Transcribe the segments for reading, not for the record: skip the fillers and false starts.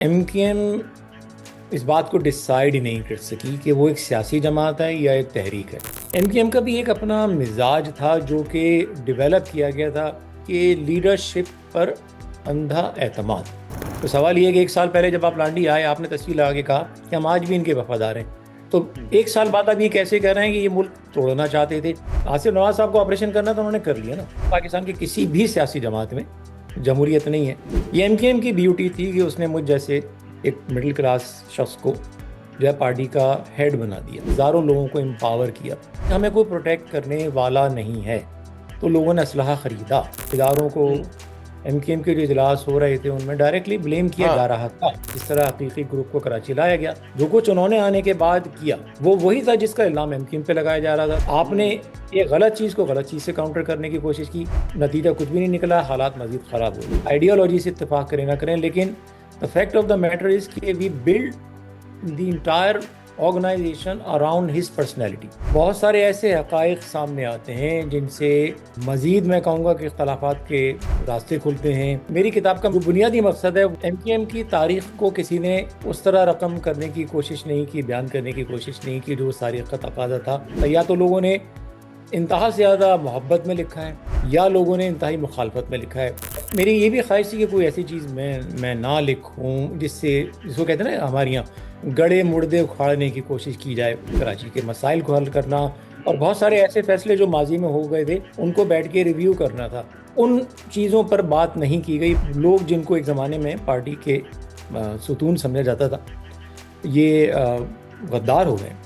MQM इस बात को डिसाइड ही नहीं कर सकी कि वो एक सियासी जमात है या एक तहरीक है। एमकेएम का भी एक अपना मिजाज था जो कि डेवलप किया गया था कि लीडरशिप पर अंधा एतमाद। तो सवाल ये है कि एक साल पहले जब आप लांडी आए, आपने तस्वीर लगा के कहा कि हम आज भी इनके वफादार हैं। तो एक साल बाद आप ये कैसे कह रहे हैं कि ये मुल्क तोड़ना चाहते थे? आसिफ नवाज साहब को ऑपरेशन करना तो उन्होंने कर लिया ना। पाकिस्तान की किसी भी सियासी जमात में जमहूरियत नहीं है। ये एमकेएम की ब्यूटी थी कि उसने मुझ जैसे एक मिडिल क्लास शख्स को जो है पार्टी का हेड बना दिया, हज़ारों लोगों को एम्पावर किया। हमें कोई प्रोटेक्ट करने वाला नहीं है तो लोगों ने असलहा ख़रीदा। इदारों को एमकेएम के जो इजलास हो रहे थे उनमें डायरेक्टली ब्लेम किया जा रहा था। इस तरह हकीकी ग्रुप को कराची लाया गया। जो कुछ उन्होंने आने के बाद किया वो वही था जिसका इल्ज़ाम एमकेएम पे लगाया जा रहा था। आपने ये गलत चीज़ को गलत चीज़ से काउंटर करने की कोशिश की, नतीजा कुछ भी नहीं निकला, हालात मजीद ख़राब हो गए। आइडियोलॉजी से इत्तेफाक करें ना करें, लेकिन the fact of the matter is कि we build the entire organisation around his personality. बहुत सारे ऐसे हकाइक सामने आते हैं जिनसे मजीद मैं कहूँगा कि इख्तलाफात के रास्ते खुलते हैं। मेरी किताब का जो बुनियादी मकसद है, एमकेएम की तारीख को किसी ने उस तरह रकम करने की कोशिश नहीं की, बयान करने की कोशिश नहीं की जो तारीख का तकाजा था। या तो लोगों ने इंतहा से ज़्यादा मोहब्बत में लिखा है या लोगों ने इंतहाई मुखालफत में लिखा है। मेरी ये भी ख्वाहिश थी कि कोई ऐसी चीज़ मैं ना लिखूं जिसको कहते हैं ना हमारे यहाँ गड़े मुर्दे उखाड़ने की कोशिश की जाए। कराची के मसाइल को हल करना और बहुत सारे ऐसे फैसले जो माजी में हो गए थे उनको बैठ के रिव्यू करना था, उन चीज़ों पर बात नहीं की गई। लोग जिनको एक ज़माने में पार्टी के सुतून समझा जाता था, ये गद्दार हो गए।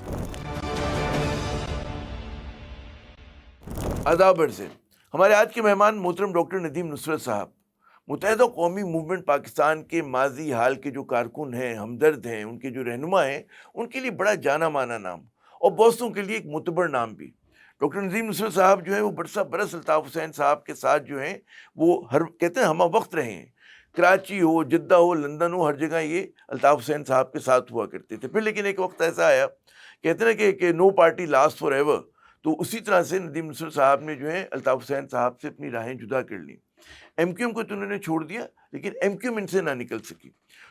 आदाब अर्ज़। हमारे आज के मेहमान मोहतरम डॉक्टर नदीम नुसरत साहब, मुत्तहिदा कौमी मूवमेंट पाकिस्तान के माजी हाल के जो कारकुन हैं, हमदर्द हैं, उनके जो रहनुमा हैं, उनके लिए बड़ा जाना माना नाम और बहुतों के लिए एक मुतबर नाम भी। डॉक्टर नदीम नुसरत साहब जो है वो बरसा बरस अल्ताफ़ हुसैन साहब के साथ जो हैं वो हर कहते हैं हम वक्त रहे हैं। कराची हो, जिद्दा हो, लंदन हो, हर जगह ये अल्ताफ़ हुसैन साहब के साथ हुआ करते थे। फिर लेकिन एक वक्त ऐसा आया, कहते हैं ना कि no party last forever. तो उसी तरह से नदीम नुसरत साहब ने जो है अल्ताफ़ हुसैन साहब से अपनी राहें जुदा कर ली। एमक्यूएम को तो उन्होंने छोड़ दिया, लेकिन एमक्यूएम इनसे ना निकल सकी।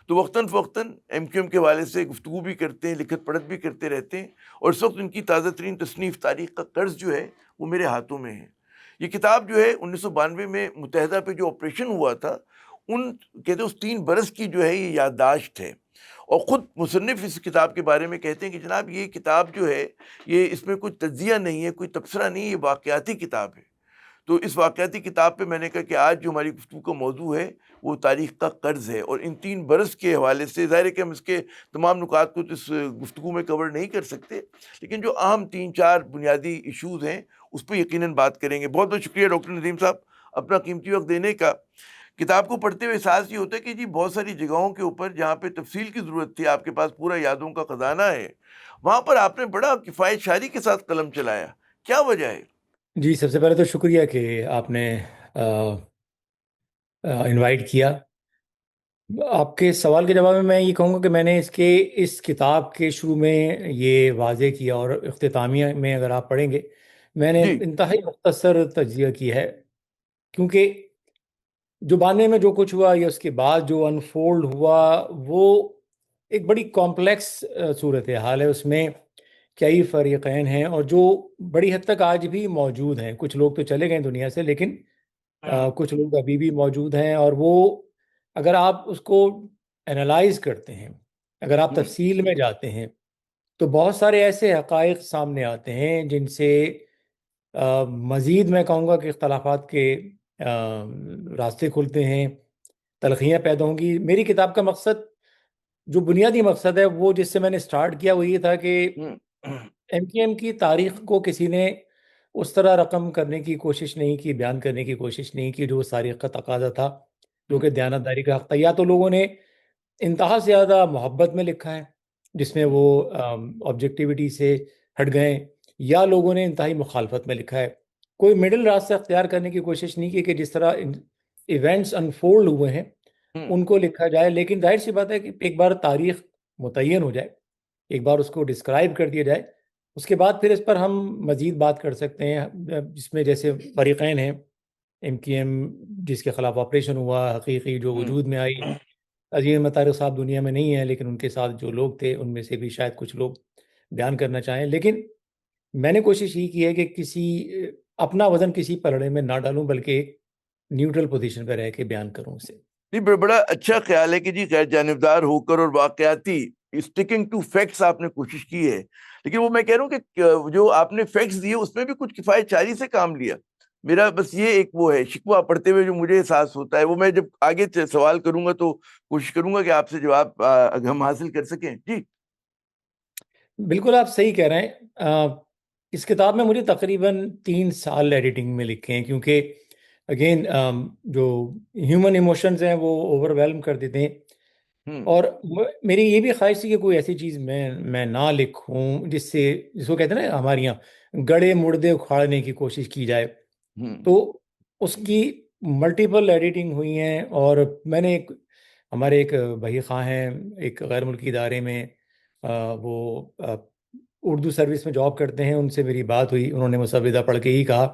तो वक्तन फ़वक्तन एमक्यूएम के हवाले से गुफ्तगू भी करते हैं, लिखत पढ़त भी करते रहते हैं। और इस वक्त उनकी ताज़ा तरीन तसनीफ़ तारीख़ का कर्ज़ जो है वो मेरे हाथों में है। ये किताब जो है 1992 में मुत्तहिदा पे जो ऑपरेशन हुआ था, उन कहते उस 3 बरस की जो है ये याददाश्त है। और ख़ुद मुसन्निफ़ इस किताब के बारे में कहते हैं कि जनाब ये किताब जो है, ये इसमें कोई तज्ज़िया नहीं है, कोई तबसरा नहीं है, ये वाक़याती किताब है। तो इस वाक़याती किताब पे मैंने कहा कि आज जो हमारी गुफ्तगू का मौजू है वो तारीख़ का कर्ज़ है। और इन 3 बरस के हवाले से ज़ाहिर है कि हम इसके तमाम नुकात को तो इस गुफ्तगू में कवर नहीं कर सकते, लेकिन जो अहम 3-4 बुनियादी इश्यूज़ हैं उस पे यकीनन बात करेंगे। बहुत बहुत शुक्रिया डॉक्टर नदीम साहब अपना कीमती वक्त देने का। किताब को पढ़ते हुए एहसास ये होता है कि जी बहुत सारी जगहों के ऊपर जहाँ पे तफसील की ज़रूरत थी, आपके पास पूरा यादों का ख़जाना है, वहाँ पर आपने बड़ा किफ़ायत शारी के साथ कलम चलाया। क्या वजह है? जी, सबसे पहले तो शुक्रिया कि आपने इनवाइट किया। आपके सवाल के जवाब में मैं ये कहूँगा कि मैंने इस किताब के शुरू में ये वाज़े किया और इख्तितामिया में अगर आप पढ़ेंगे, मैंने जी। इंतहाई मुख्तसर तज्ज़िया की है। क्योंकि जो 92 में जो कुछ हुआ या उसके बाद जो अनफोल्ड हुआ, वो एक बड़ी कॉम्प्लेक्स सूरत हाल है। उसमें कई फ़रीक़ैन हैं और जो बड़ी हद तक आज भी मौजूद हैं। कुछ लोग तो चले गए दुनिया से, लेकिन कुछ लोग अभी भी मौजूद हैं। और वो अगर आप उसको एनालाइज करते हैं, अगर आप हुँ, तफसील में जाते हैं, तो बहुत सारे ऐसे हकाइक सामने आते हैं जिनसे मज़ीद मैं कहूँगा कि इख्तलाफात के रास्ते खुलते हैं, तलख़ियाँ पैदा होंगी। मेरी किताब का मकसद, जो बुनियादी मकसद है, वो जिससे मैंने स्टार्ट किया वो ये था कि हुँ, एमकेएम की तारीख को किसी ने उस तरह रकम करने की कोशिश नहीं की, बयान करने की कोशिश नहीं की जो उस तारीख का तकाजा था, जो हुँ, कि दयानतदारी का हक़ था। या तो लोगों ने इंतहा से ज़्यादा मोहब्बत में लिखा है जिसमें हुँ, वो ऑब्जेक्टिविटी से हट गए, या लोगों ने इंतहाई मुखालफत में लिखा है। कोई मिडिल रास्ता अख्तियार करने की कोशिश नहीं की कि जिस तरह इवेंट्स अनफोल्ड हुए हैं हुँ, उनको लिखा जाए। लेकिन जाहिर सी बात है कि एक बार तारीख मुतय्यन हो जाए, एक बार उसको डिस्क्राइब कर दिया जाए, उसके बाद फिर इस पर हम मज़ीद बात कर सकते हैं। जिसमें जैसे फ़रीक़ैन हैं, एमकेएम जिसके ख़िलाफ़ ऑपरेशन हुआ, हकीकी जो हुँ, वजूद में आई, अजीम मतारिक साहब दुनिया में नहीं है, लेकिन उनके साथ जो लोग थे उनमें से भी शायद कुछ लोग बयान करना चाहें। लेकिन मैंने कोशिश ये की है कि अपना वजन किसी पलड़े में ना डालूं, बल्कि एक न्यूट्रल पोजीशन पर रह के बयान करूं उसे। नहीं, बड़ा अच्छा ख्याल है कि जी गैर जानिबदार होकर और वाकयाती स्टिकिंग टू फैक्ट्स आपने कोशिश की है। लेकिन वो मैं कह रहा हूँ कि जो आपने फैक्ट्स दिए उसमें भी कुछ किफायतशारी से काम लिया। मेरा बस ये एक वो है शिकवा पढ़ते हुए जो मुझे एहसास होता है, वो मैं जब आगे से सवाल करूंगा तो कोशिश करूंगा कि आपसे जवाब हम हासिल कर सकें जी। बिल्कुल आप सही कह रहे हैं। इस किताब में मुझे तकरीबन 3 साल एडिटिंग में लिखे हैं, क्योंकि अगेन जो ह्यूमन इमोशंस हैं वो ओवरवेलम कर देते हैं। हम्म। और मेरी ये भी ख्वाहिश थी कि कोई ऐसी चीज़ मैं ना लिखूं जिसको कहते हैं ना हमारे यहाँ गड़े मुर्दे उखाड़ने की कोशिश की जाए। हम्म। तो उसकी मल्टीपल एडिटिंग हुई हैं। और मैंने हमारे एक भैया खां हैं, एक गैर मुल्की इदारे में, वो उर्दू सर्विस में जॉब करते हैं। उनसे मेरी बात हुई, उन्होंने मुसविदा पढ़ के ही कहा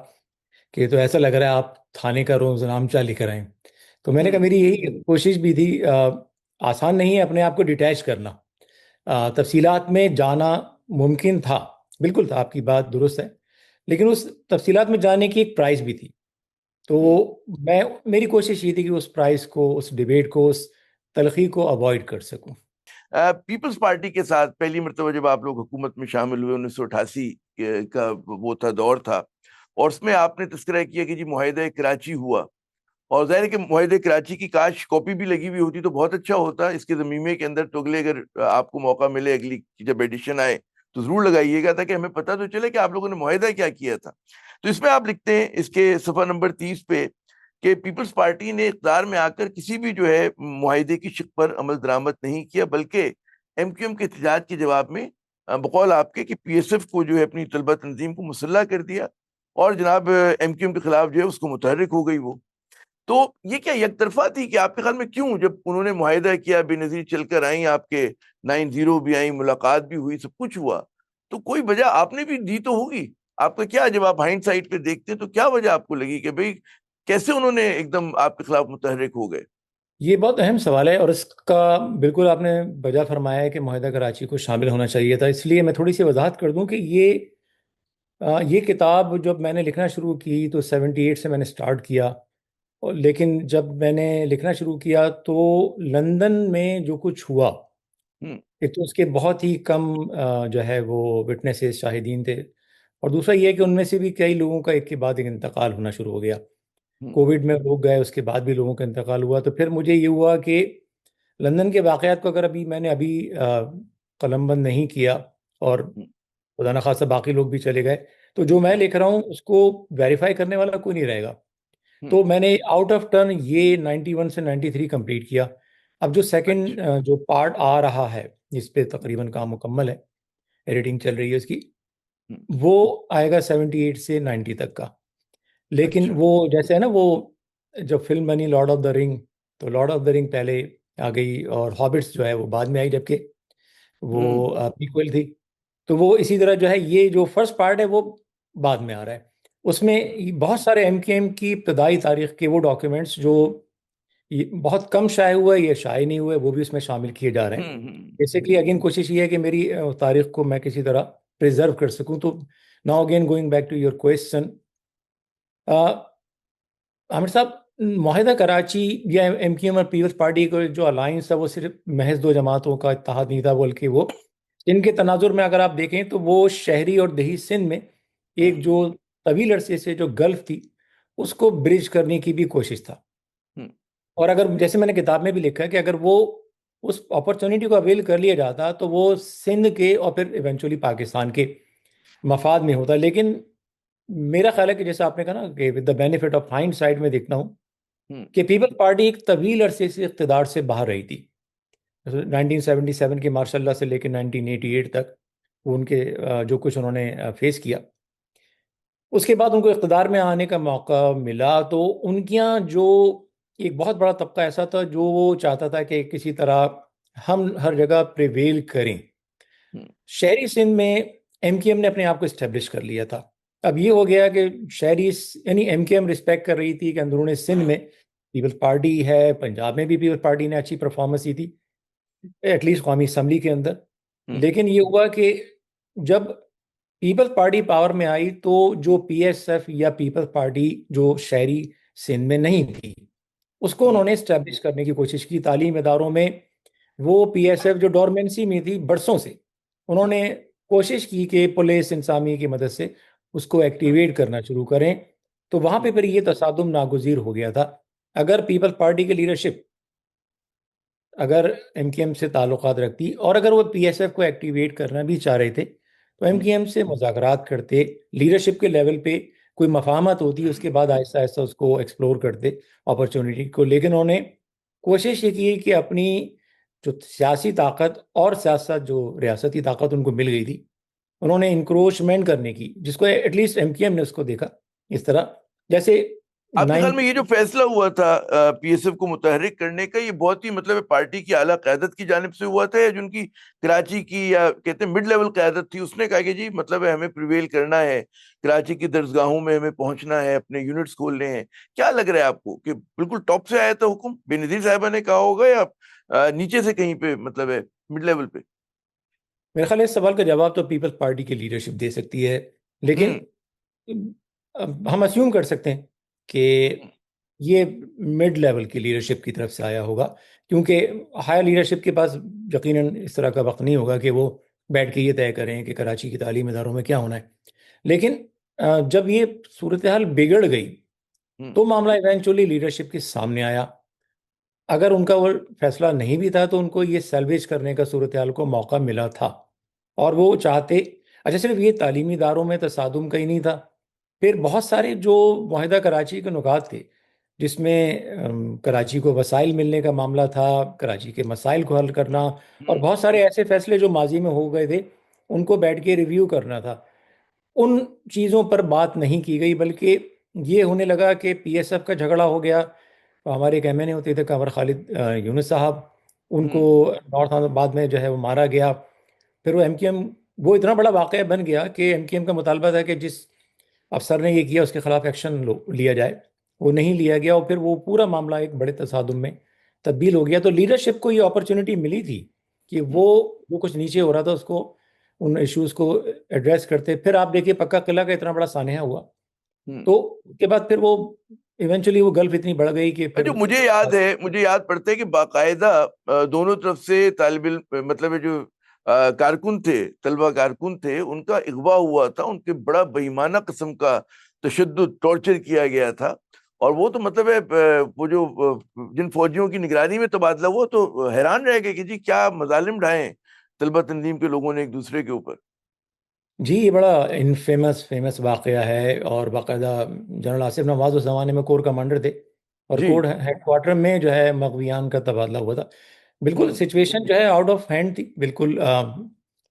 कि तो ऐसा लग रहा है आप थाने का रोजनामचा लिख रहे हैं। तो मैंने कहा हम्म। मेरी यही कोशिश भी थी। आसान नहीं है अपने आप को डिटैच करना, तफसीलात में जाना मुमकिन था, बिल्कुल था, आपकी बात दुरुस्त है। लेकिन उस तफसीलात में जाने की एक प्राइस भी थी। हम्म। तो मेरी कोशिश ये थी कि उस प्राइस को, उस डिबेट को, उस तलखी को अवॉइड कर सकूं। पीपल्स पार्टी के साथ पहली मरतबा जब आप लोग हुकूमत में शामिल हुए 1988 का वो था, दौर था, और उसमें आपने तस्करा किया कि जी मुआहिदा कराची हुआ। और जाहिर है कि मुआहिदा कराची की काश कॉपी भी लगी हुई होती तो बहुत अच्छा होता इसके ज़मीमे के अंदर। तो अगले अगर आपको मौका मिले अगली जब एडिशन आए तो ज़रूर लगाइएगा, ताकि हमें पता तो चले कि आप लोगों ने मुआहिदा क्या किया था। तो इसमें आप लिखते हैं इसके सफ़ा नंबर 30 पे कि पीपल्स पार्टी ने इक़्तिदार में आकर किसी भी जो है मुआहिदे की शिक पर अमल दरामद नहीं किया, बल्कि एमक्यूएम के एहतजाज के जवाब में बकौल आपके कि पीएसएफ को जो है अपनी तलबा तंजीम को मुसल्ला कर दिया, और जनाब एमक्यूएम के खिलाफ जो है उसको मुतहर्रिक हो गई वो। तो ये क्या एक तरफा थी कि आपके ख्याल में, क्यों जब उन्होंने मुआहिदा किया, बेनजीर चलकर आई आपके 9-0 भी आई, मुलाकात भी हुई, सब कुछ हुआ, तो कोई वजह आपने भी दी तो होगी। आपका क्या, जब आप हाइंड साइड पे देखते हैं तो क्या वजह आपको लगी कि भाई कैसे उन्होंने एकदम आपके खिलाफ मुतहर्रिक हो गए? ये बहुत अहम सवाल है, और इसका बिल्कुल आपने वजह फरमाया है कि मुआहिदा कराची को शामिल होना चाहिए था। इसलिए मैं थोड़ी सी वजाहत कर दूं कि ये किताब जब मैंने लिखना शुरू की तो 78 से मैंने स्टार्ट किया। और लेकिन जब मैंने लिखना शुरू किया तो लंदन में जो कुछ हुआ, हम्म। एक तो उसके बहुत ही कम जो है वो विटनेसेस, शाहिदीन थे। और दूसरा ये है कि उनमें से भी कई लोगों का एक के बाद एक इंतकाल होना शुरू हो गया। हम्म। कोविड में लोग गए, उसके बाद भी लोगों का इंतकाल हुआ। तो फिर मुझे ये हुआ कि लंदन के वाक़यात को अगर मैंने अभी कलमबंद नहीं किया, और हम्म। खुदा न खासा बाकी लोग भी चले गए, तो जो मैं हम्म। लिख रहा हूँ उसको वेरीफाई करने वाला कोई नहीं रहेगा। हम्म। तो मैंने आउट ऑफ टर्न ये 91 से 93 कंप्लीट किया। अब जो अच्छा। सेकंड जो पार्ट आ रहा है, इस पे तकरीबन काम मुकम्मल है, एडिटिंग चल रही है उसकी, हम्म। वो आएगा 78 से 90 तक का। लेकिन अच्छा। वो जैसे है ना, वो जब फिल्म बनी लॉर्ड ऑफ द रिंग, तो लॉर्ड ऑफ द रिंग पहले आ गई और हॉबिट्स जो है वो बाद में आई, जबकि वो हम्म। प्रीक्वल थी। तो वो इसी तरह जो है, ये जो फर्स्ट पार्ट है वो बाद में आ रहा है। उसमें बहुत सारे एमकेएम की इब्तदाई तारीख के वो डॉक्यूमेंट्स जो ये बहुत कम शाये हुए या शाये नहीं हुए, वो भी उसमें शामिल किए जा रहे हैं। हम्म। बेसिकली अगेन कोशिश ये है कि मेरी तारीख को मैं किसी तरह प्रिजर्व कर सकूं। तो now again going back to your question, Aamir साहब, मुआहिदा कराची या एमक्यूएम और पीपल्स पार्टी का जो अलायंस है वो सिर्फ महज दो जमातों का इत्तेहाद नहीं था, बल्कि वो इनके तनाजुर में अगर आप देखें तो वो शहरी और देही सिंध में एक हम्म। जो तवील अरसे से जो गल्फ थी उसको ब्रिज करने की भी कोशिश था। हम्म। और अगर जैसे मैंने किताब में भी लिखा है कि अगर वो उस अपॉर्चुनिटी को अवेल कर लिया जाता तो वो सिंध के और फिर इवेंचुअली पाकिस्तान के मफाद में होता। लेकिन मेरा ख्याल है कि जैसे आपने कहा ना कि with the benefit of hind side में देखता हूँ हम्म। कि पीपल्स पार्टी एक तवील अरसे से इक़्तिदार से बाहर रही थी। 1977 के मार्शल से लेकर 1988 तक वो उनके जो कुछ उन्होंने फेस किया, उसके बाद उनको इक़्तिदार में आने का मौका मिला। तो उनके यहाँ जो एक बहुत बड़ा तबका ऐसा था जो वो चाहता था कि किसी तरह हम हर जगह प्रिवेल करें। हम्म। शहरी सिंध में एमकेएम ने अपने आप को इस्टेब्लिश कर लिया था। अब ये हो गया कि शहरी यानी एमकेएम रिस्पेक्ट कर रही थी कि अंदरूनी सिंध में पीपल्स पार्टी है, पंजाब में भी पीपल्स पार्टी ने अच्छी परफॉर्मेंस दी थी, एटलीस्ट कौमी असम्बली के अंदर। हम्म। लेकिन ये हुआ कि जब पीपल्स पार्टी पावर में आई तो जो पीएसएफ या पीपल्स पार्टी जो शहरी सिंध में नहीं थी, उसको हम्म। उन्होंने स्टैब्लिश करने की कोशिश की तालीम इदारों में। वो पीएसएफ जो डोरमेंसी में थी बरसों से, उन्होंने कोशिश की कि पुलिस इंसामी की मदद से उसको एक्टिवेट करना शुरू करें। तो वहां पे फिर ये तसादुम नागुज़ीर हो गया था। अगर पीपल्स पार्टी की लीडरशिप अगर एमकेएम से ताल्लुकात रखती और अगर वो पीएसएफ को एक्टिवेट करना भी चाह रहे थे तो एमकेएम से मुज़ाकरात करते, लीडरशिप के लेवल पे कोई मफाहमत होती, उसके बाद आहिस्ता आहिस्ता उसको एक्सप्लोर करते अपॉर्चुनिटी को। लेकिन उन्होंने कोशिश ये की कि अपनी जो सियासी ताकत और साथ साथ जो रियासती ताकत उनको मिल गई थी, उन्होंने इंक्रोचमेंट करने की, जिसको एटलीस्ट एमकेएम ने उसको देखा इस तरह जैसे आपके ख्याल नाइन। में ये जो फैसला हुआ था पीएसएफ को मुतहरिक करने का, ये बहुत ही मतलब पार्टी की आला क़यादत की जानिब से हुआ था, या जो उनकी कराची की या कहते हैं मिड लेवल क़यादत थी, उसने कहा कि जी मतलब है हमें प्रिवेल करना है, कराची की दरसगाहों में हमें पहुंचना है, अपने यूनिट्स खोलने हैं? क्या लग रहा है आपको कि बिल्कुल टॉप से आया था हुक्म, बेनजीर साहिबा ने कहा होगा, या नीचे से कहीं पे मतलब है मिड लेवल पे? मेरे ख्याल है इस सवाल का जवाब तो पीपल्स पार्टी की लीडरशिप दे सकती है। लेकिन हम्म। अब हम अस्यूम कर सकते हैं कि ये मिड लेवल की लीडरशिप की तरफ से आया होगा, क्योंकि हायर लीडरशिप के पास यकीनन इस तरह का वक्त नहीं होगा कि वो बैठ के ये तय करें कि कराची की तालीम इदारों में क्या होना है। लेकिन जब ये सूरत हाल बिगड़ गई हम्म। तो मामला इवेंचुअली लीडरशिप के सामने आया। अगर उनका वो फैसला नहीं भी था तो उनको ये सैल्वेज करने का सूरत हाल को मौका मिला था, और वो चाहते। अच्छा, सिर्फ ये तालीमी इदारों में तसादुम का ही नहीं था, फिर बहुत सारे जो मुआहिदा कराची के नुकात थे, जिसमें कराची को वसाइल मिलने का मामला था, कराची के मसाइल को हल करना, और हम्म। बहुत सारे ऐसे फैसले जो माजी में हो गए थे उनको बैठ के रिव्यू करना था। उन चीज़ों पर बात नहीं की गई, बल्कि ये होने लगा कि पीएसएफ का झगड़ा हो गया। तो हमारे एक एमएनए होते थे कंवर खालिद यूनुस साहब, उनको हम्म। नॉर्थ आबाद में जो है वो मारा गया। फिर वो एमकेएम, वो इतना बड़ा वाक़या बन गया कि एमकेएम का मुतालबा था कि जिस अफसर ने ये किया उसके खिलाफ एक्शन लिया जाए। वो नहीं लिया गया और फिर वो पूरा मामला एक बड़े तसादुम में तब्दील हो गया। तो लीडरशिप को ये अपॉर्चुनिटी मिली थी कि वो जो कुछ नीचे हो रहा था उसको, उन इश्यूज को एड्रेस करते। फिर आप देखिए पक्का किला का इतना बड़ा सानहा हुआ, हम्म। तो उसके बाद फिर वो इवेंचुअली वो गल्फ इतनी बढ़ गई कि फिर जो मुझे याद पड़ता है कि बाकायदा दोनों तरफ से तालिब इल्म मतलब है जो कारकुन थे, तलबा कारकुन थे, उनका अगवा हुआ था, उनके बड़ा बेईमाना किस्म का तशद्दुद, टॉर्चर किया गया था। और वो तो मतलब है वो जो जिन फौजियों की निगरानी में तबादला हुआ, तो हैरान रह गए कि जी क्या मजालिम ढाए तलबा तंजीम के लोगों ने एक दूसरे के ऊपर। जी, ये बड़ा इनफेमस फेमस वाकया है। और बाकायदा जनरल आसिफ नवाज उस जमाने में कोर कमांडर थे, और जी। कोर हेडक्वार्टर में जो है मगवियान का तबादला हुआ था। बिल्कुल हम्म। सिचुएशन जो है आउट ऑफ हैंड थी बिल्कुल।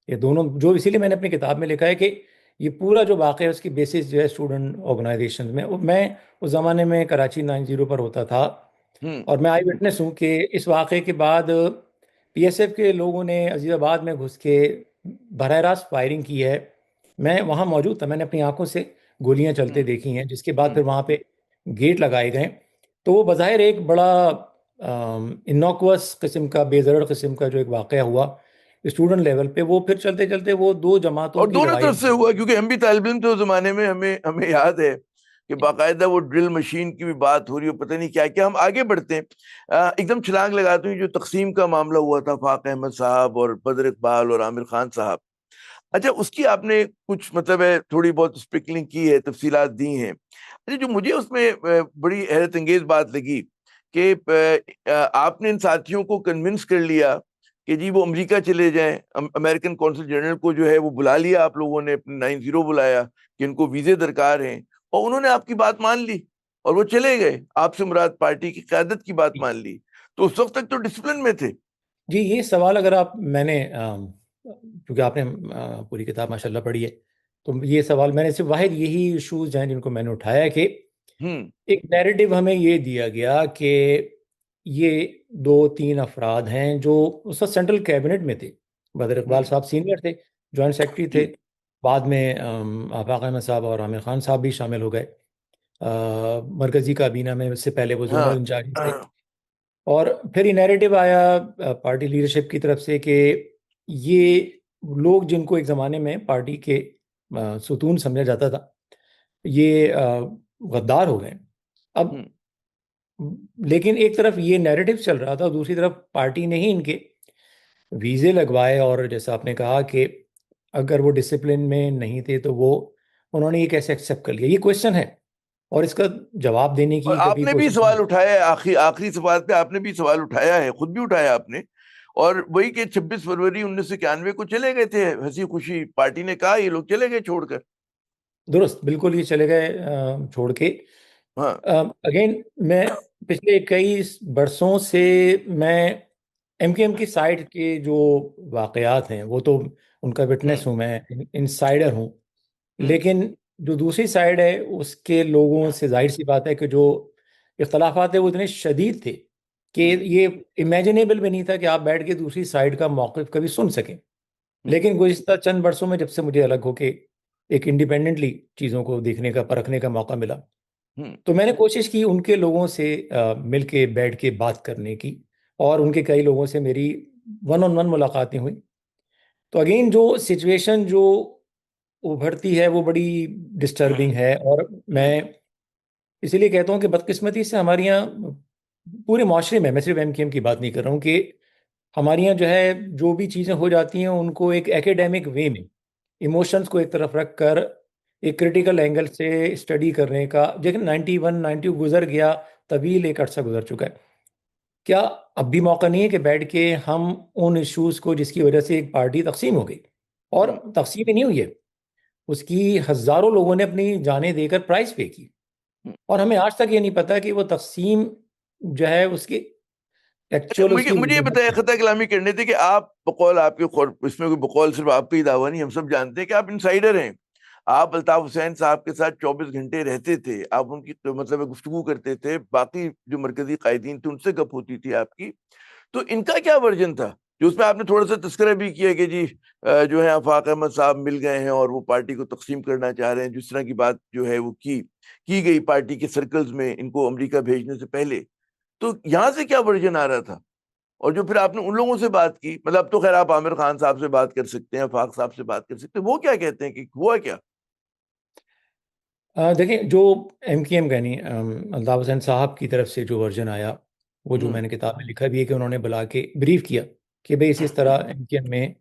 ये दोनों जो, इसीलिए मैंने अपनी किताब में लिखा है कि ये पूरा जो वाक़या है उसकी बेसिस जो है स्टूडेंट ऑर्गेनाइजेशन में। मैं उस ज़माने में कराची 90 पर होता था, हम्म। और मैं आई विटनेस हूँ कि इस वाक़े के बाद पीएसएफ के लोगों ने अजीज़ाबाद में घुस के बरह रास्त फायरिंग की है। मैं वहाँ मौजूद था, मैंने अपनी आंखों से गोलियां चलते हम्म। देखी हैं, जिसके बाद हम्म। फिर वहाँ पे गेट लगाए गए। तो वो बज़ाहिर एक बड़ा इनोकुअस किस्म का, बेजरड़ किस्म का जो एक वाक़या हुआ स्टूडेंट लेवल पे, वो फिर चलते चलते वो दो जमातों और की दोनों लड़ाई तरफ बन से गई। हुआ, क्योंकि हम भी तालिब इल्म थे उस जमाने में, हमें हमें याद है कि बाकायदा वो ड्रिल मशीन की भी बात हो रही हो, पता नहीं क्या क्या। हम आगे बढ़ते हैं, एकदम छलांग लगाते हैं जो तकसीम का मामला हुआ था, फाक अहमद साहब और बदर इकबाल और आमिर खान साहब। अच्छा, उसकी आपने कुछ मतलब है थोड़ी बहुत स्पिकलिंग की है, तफसीलात दी हैं। अच्छा, जो मुझे उसमें बड़ी हैरत अंगेज बात लगी कि आपने इन साथियों को कन्विंस कर लिया कि जी वो अमेरिका चले जाएं, अमेरिकन कौंसल जनरल को जो है वो बुला लिया आप लोगों ने, अपने 90 बुलाया कि इनको वीजे दरकार हैं, और उन्होंने आपकी बात मान ली और वो चले गए, आपसे मुराद पार्टी की क़यादत की बात मान ली। तो उस वक्त तक तो डिसिप्लिन में थे। जी, ये सवाल अगर आप, मैंने क्योंकि आपने पूरी किताब माशाल्लाह पढ़ी है, तो ये सवाल मैंने सिर्फ वाहिद यही इशूज हैं जिनको मैंने उठाया है कि हम्म। एक नैरेटिव हमें ये दिया गया कि ये दो तीन अफराद हैं जो उस वक्त सेंट्रल कैबिनेट में थे। बदर इकबाल हम्म। साहब सीनियर थे, जॉइंट सेक्रेटरी थे। जी। बाद में आफाक अहमद साहब और आमिर खान साहब भी शामिल हो गए। मरकजी काबीना में उससे पहले वो जोनल हाँ इंचार्ज थे। और फिर ये नैरेटिव आया पार्टी लीडरशिप की तरफ से कि ये लोग जिनको एक ज़माने में पार्टी के सुतून समझा जाता था, ये गद्दार हो गए अब। हम्म, लेकिन एक तरफ ये नैरेटिव चल रहा था और दूसरी तरफ पार्टी ने ही इनके वीज़े लगवाए, और जैसा आपने कहा कि अगर वो डिसिप्लिन में नहीं थे तो वो उन्होंने ये कैसे एक्सेप्ट कर लिया, ये क्वेश्चन है। और इसका जवाब देने और की कभी आपने भी कोशिश नहीं। सवाल उठाया है, आखिरी आखिरी सवाल पे आपने भी सवाल उठाया है, खुद भी उठाया आपने। और वही के 26 फरवरी 1991 को चले गए थे हंसी खुशी, पार्टी ने कहा ये लोग चले गए छोड़कर। दुरुस्त, बिल्कुल ये चले गए छोड़ के। हाँ। अगेन मैं पिछले कई बरसों से मैं एमकेएम की साइड के जो वाकयात हैं वो तो उनका हम्म। विटनेस हूँ, मैं इनसाइडर हूँ। हम्म। लेकिन जो दूसरी साइड है उसके लोगों से जाहिर सी बात है कि जो इख्तलाफात है वो इतने शदीद थे कि हम्म। ये इमेजिनेबल भी नहीं था कि आप बैठ के दूसरी साइड का मौक़िफ़ कभी सुन सकें। हम्म। लेकिन गुज़िश्ता चंद बरसों में जब से मुझे अलग होके एक इंडिपेंडेंटली चीज़ों को देखने का, परखने का मौका मिला, हम्म। तो मैंने कोशिश की उनके लोगों से मिल के बैठ के बात करने की। और उनके कई लोगों से मेरी वन ऑन वन मुलाकातें हुई। तो अगेन जो सिचुएशन जो उभरती है वो बड़ी डिस्टर्बिंग है। और मैं हम्म। इसीलिए कहता हूँ कि बदकिस्मती से हमारे यहाँ पूरे माशरे में, मैं सिर्फ एमकेएम की बात नहीं कर रहा हूँ, कि हमारे यहाँ जो है जो भी चीज़ें हो जाती हैं उनको एक एकेडमिक वे में, इमोशंस को एक तरफ रख कर एक क्रिटिकल एंगल से स्टडी करने का, लेकिन 91 90 गुजर गया, तवील एक अरसा गुजर चुका है। क्या अब भी मौका नहीं है कि बैठ के हम उन इश्यूज को जिसकी वजह से एक पार्टी तकसीम हो गई, और हम्म। तकसीम ही नहीं हुई है, उसकी हजारों लोगों ने अपनी जानें देकर प्राइस पे की, हम्म। और हमें आज तक ये नहीं पता कि वो तकसीम जो है उसकी अच्छा, एक्चुअल मुझे उसकी मुझे ये वजूहत बताया, क्या है। खता कलामी करने थे कि आप बकौल आपके इसमें कोई बकौल सिर्फ आपका ही दावा नहीं, हम सब जानते हैं कि आप इनसाइडर हैं। आप अल्ताफ हुसैन साहब के साथ 24 घंटे रहते थे, आप उनकी तो मतलब गुफ्तगू करते थे, बाकी जो मरकजी कायदीन थे उनसे गप होती थी आपकी। तो इनका क्या वर्जन था जो उसमें आपने थोड़ा सा तस्करा भी किया कि जी जो है आफाक अहमद साहब मिल गए हैं और वो पार्टी को तकसीम करना चाह रहे हैं, जिस तरह की बात जो है वो की गई पार्टी के सर्कल्स में इनको अमेरिका भेजने से पहले। तो यहाँ से क्या वर्जन आ रहा था? और जो फिर आपने उन लोगों से बात की, मतलब अब तो खैर आप आमिर खान साहब से बात कर सकते हैं, फाक साहब से बात कर सकते हैं, वो क्या कहते हैं कि हुआ क्या? देखिए, जो एमकेएम का नहीं, अल्ताफ हुसैन साहब की तरफ से जो वर्जन आया, वो जो हम्म। मैंने किताब में लिखा भी है कि उन्होंने बुला के ब्रीफ किया कि भाई इस हम्म। तरह एमकेएम में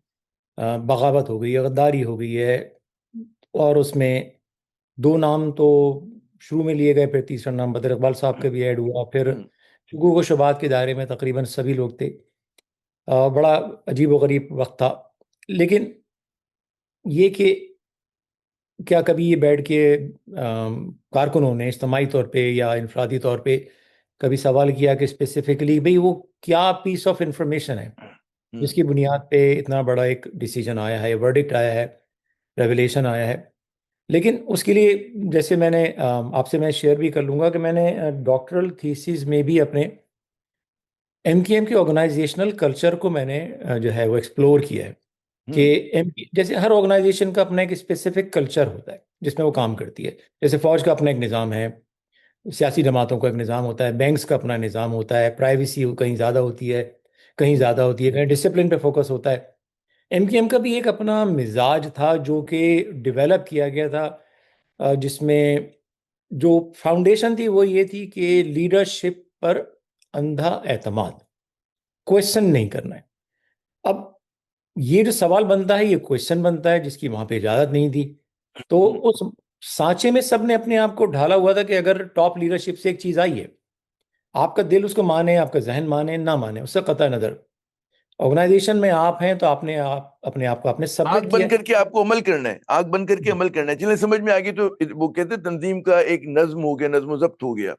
बगावत हो गई है, गद्दारी हो गई है। और उसमें दो नाम तो शुरू में लिए गए, फिर तीसरा नाम बदर इकबाल साहब का भी ऐड हुआ, फिर हम्म। शुगू व शुबात के दायरे में तकरीबन सभी लोग थे। बड़ा अजीब व गरीब वक्त था। लेकिन ये कि क्या कभी ये बैठ के कारकुनों ने इज्तमाही तौर पे या इनफरादी तौर पे कभी सवाल किया कि स्पेसिफिकली भाई वो क्या पीस ऑफ इंफॉर्मेशन है हम्म। जिसकी बुनियाद पे इतना बड़ा एक डिसीजन आया है, वर्डिक्ट आया है, रेवलेशन आया है। लेकिन उसके लिए जैसे मैंने आपसे मैं शेयर भी कर लूँगा कि मैंने डॉक्टरल थीसिस में भी अपने एमकेएम के ऑर्गेनाइजेशनल कल्चर को मैंने जो है वो एक्सप्लोर किया है। कि हम्म। एम जैसे हर ऑर्गेनाइजेशन का अपना एक स्पेसिफिक कल्चर होता है जिसमें वो काम करती है। जैसे फौज का अपना एक निज़ाम है, सियासी जमातों का एक निज़ाम होता है, बैंक्स का अपना निज़ाम होता है, प्राइवेसी कहीं ज़्यादा होती है, कहीं हम्म। ज़्यादा होती है, कहीं डिसिप्लिन पे फोकस होता है। एमकेएम का भी एक अपना मिजाज था जो कि डेवलप किया गया था, जिसमें जो फाउंडेशन थी वो ये थी कि लीडरशिप पर अंधा एतमाद, क्वेश्चन नहीं करना है। अब ये जो सवाल बनता है, ये क्वेश्चन बनता है जिसकी वहां पे इजाजत नहीं थी। तो हम्म। उस सांचे में सबने अपने आप को ढाला हुआ था कि अगर टॉप लीडरशिप से एक चीज आई है, आपका दिल उसको माने, आपका जहन माने ना माने, उससे कतई नजर, ऑर्गेनाइजेशन में आप हैं तो आपने आप अपने आप को आपने आंख सबमिट किया बंद है। करके आपको अमल करना है, आंख बंद करके जी। अमल करना है, चलिए समझ में आ गई। तो वो कहते हैं तंजीम का एक नज्म हो गया, नज्म जब्त हो गया।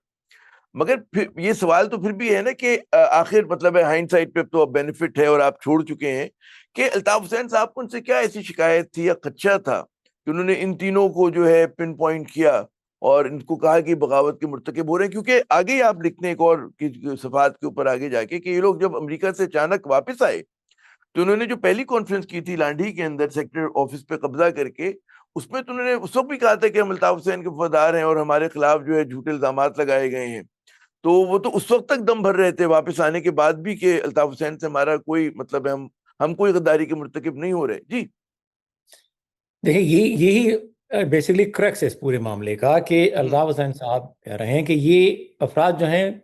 मगर फिर ये सवाल तो फिर भी है ना कि आखिर मतलब है हाइंडसाइट पे तो अब बेनिफिट है और आप छोड़ चुके हैं, कि अल्ताफ हुसैन साहब को उनसे क्या ऐसी शिकायत थी या खदशा था कि उन्होंने इन तीनों को जो है पिन पॉइंट किया और इनको कहा कि बगावत के मुर्तकिब हो रहे हैं? क्योंकि आगे ही आप लिखते हैं एक और की सफात के ऊपर आगे जाके कि ये लोग जब अमेरिका से अचानक वापस आए तो उन्होंने जो पहली कॉन्फ्रेंस की थी लांडी के अंदर सेक्टर ऑफिस पे कब्जा करके, उसमें तो उन्होंने उस वक्त भी कहा था कि हम अल्ताफ हुसैन के वफादार हैं और हमारे खिलाफ जो है झूठे इल्जामात लगाए गए हैं। तो वो तो उस वक्त तक दम भर रहे थे वापस आने के बाद भी कि अल्ताफ हुसैन से हमारा कोई मतलब है, हम कोई गद्दारी के मुर्तकिब नहीं हो रहे। जी। देखिए, यही बेसिकली क्रक्स है इस पूरे मामले का, कि हम्म। अल्ताफ हुसैन साहब कह रहे हैं कि ये अफराद जो हैं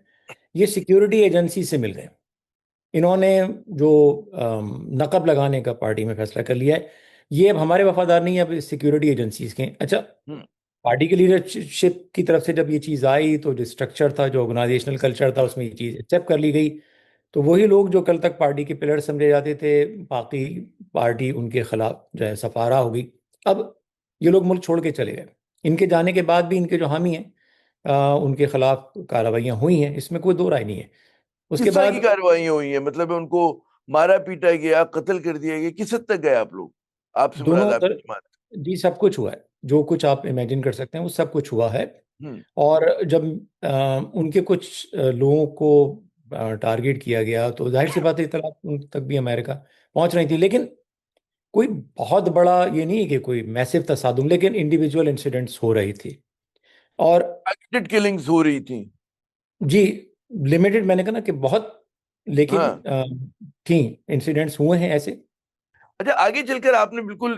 ये सिक्योरिटी एजेंसी से मिल गए। इन्होंने जो नकब लगाने का पार्टी में फैसला कर लिया है, ये अब हमारे वफादार नहीं है, अब सिक्योरिटी एजेंसीज के हैं। अच्छा, हम्म। पार्टी की लीडरशिप की तरफ से जब ये चीज़ आई तो जो स्ट्रक्चर था, जो ऑर्गेनाइजेशनल कल्चर था, उसमें ये चीज़ एक्सेप्ट कर ली गई। तो वही लोग जो कल तक पार्टी के पिलर समझे जाते थे, बाकी पार्टी उनके खिलाफ जो है सफारा हो गई। अब ये लोग मुल्क छोड़ के चले गए। इनके जाने के बाद भी इनके जो हामी हैं, उनके खिलाफ कार्रवाइयाँ हुई हैं, इसमें कोई दो राय नहीं है। उसके किस तरह की बाद कार्रवाई हुई है? मतलब उनको मारा पीटा गया, कत्ल कर दिया गया, किस हद तक गए आप लोग? आपसे मुराद दोनों आपकी जमात। जी, सब कुछ हुआ है। जो कुछ आप इमेजिन कर सकते हैं वो सब कुछ हुआ है। हम्म। और जब उनके कुछ लोगों को टारगेट किया गया तो जाहिर सी बात है इतला उन तक भी अमेरिका पहुंच रही थी। लेकिन कोई बहुत बड़ा ये नहीं है कि कोई मैसिव तसादुम, लेकिन इंडिविजुअल इंसिडेंट्स हो रही थी। और टारगेटेड किलिंग्स हो रही थी। जी, लिमिटेड, मैंने कहा ना कि बहुत, लेकिन हाँ। थी, इंसिडेंट्स हुए हैं ऐसे। अच्छा, आगे चलकर आपने बिल्कुल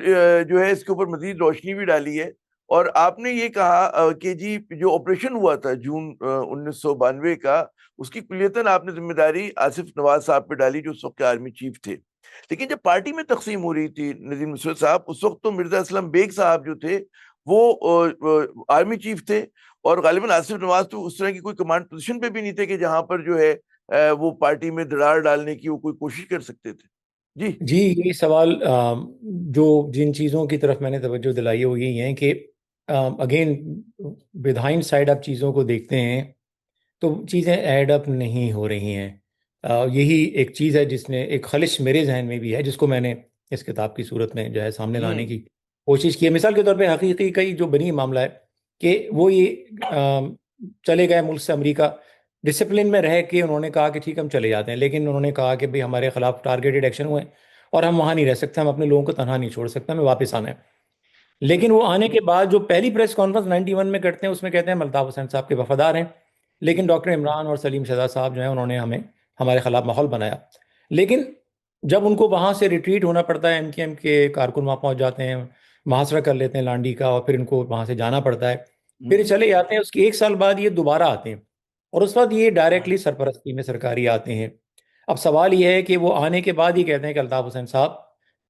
जो है इसके ऊपर मजीद रोशनी भी डाली है। और आपने ये कहा कि जी जो ऑपरेशन हुआ था जून 1992 का, उसकी कुलियतन आपने जिम्मेदारी आसिफ नवाज साहब पे डाली जो उस वक्त के आर्मी चीफ थे। लेकिन जब पार्टी में तकसीम हो रही थी नजीम नुसरत साहब, उस वक्त तो मिर्जा असलम बेग साहब जो थे वो आर्मी चीफ थे। और गालिबन आसिफ नवाज तो उस तरह की कोई कमांड पोजीशन पे भी नहीं थे कि जहां पर जो है वो पार्टी में दरार डालने की वो कोई कोशिश कर सकते थे। जी। जी, ये सवाल जो जिन चीज़ों की तरफ मैंने तवज्जो दिलाई है वो यही है कि अगेन, बिहाइंड साइड आप चीज़ों को देखते हैं तो चीज़ें ऐड अप नहीं हो रही हैं। यही एक चीज़ है जिसने एक खलिश मेरे जहन में भी है, जिसको मैंने इस किताब की सूरत में जो है सामने लाने हम्म। की कोशिश की है। मिसाल के तौर पे हकीकी का ही जो बनी मामला है कि वो ये चले गए मुल्क से अमेरिका, डिसिप्लिन में रह के उन्होंने कहा कि ठीक हम चले जाते हैं, लेकिन उन्होंने कहा कि भाई हमारे खिलाफ टारगेटेड एक्शन हुए हैं और हम वहाँ नहीं रह सकते, हम अपने लोगों को तनहा नहीं छोड़ सकते, हमें वापस आना है। लेकिन वो आने के बाद जो पहली प्रेस कॉन्फ्रेंस 91 में करते हैं उसमें कहते हैं हम अल्ताफ हुसैन साहब के वफादार हैं। लेकिन डॉक्टर इमरान और सलीम शहजाद साहब जो हैं उन्होंने हमें हमारे खिलाफ माहौल बनाया। लेकिन जब उनको वहाँ से रिट्रीट होना पड़ता है, एमकेएम के कारकुन वहाँ पहुँच जाते हैं, मुहासरा कर लेते हैं लांडी का, और फिर इनको वहाँ से जाना पड़ता है, फिर हम्म। चले जाते हैं। उसके एक साल बाद ये दोबारा आते हैं और उस वक्त ये डायरेक्टली सरपरस्ती में सरकारी आते हैं। अब सवाल ये है कि वो आने के बाद ही कहते हैं कि अल्ताफ हुसैन साहब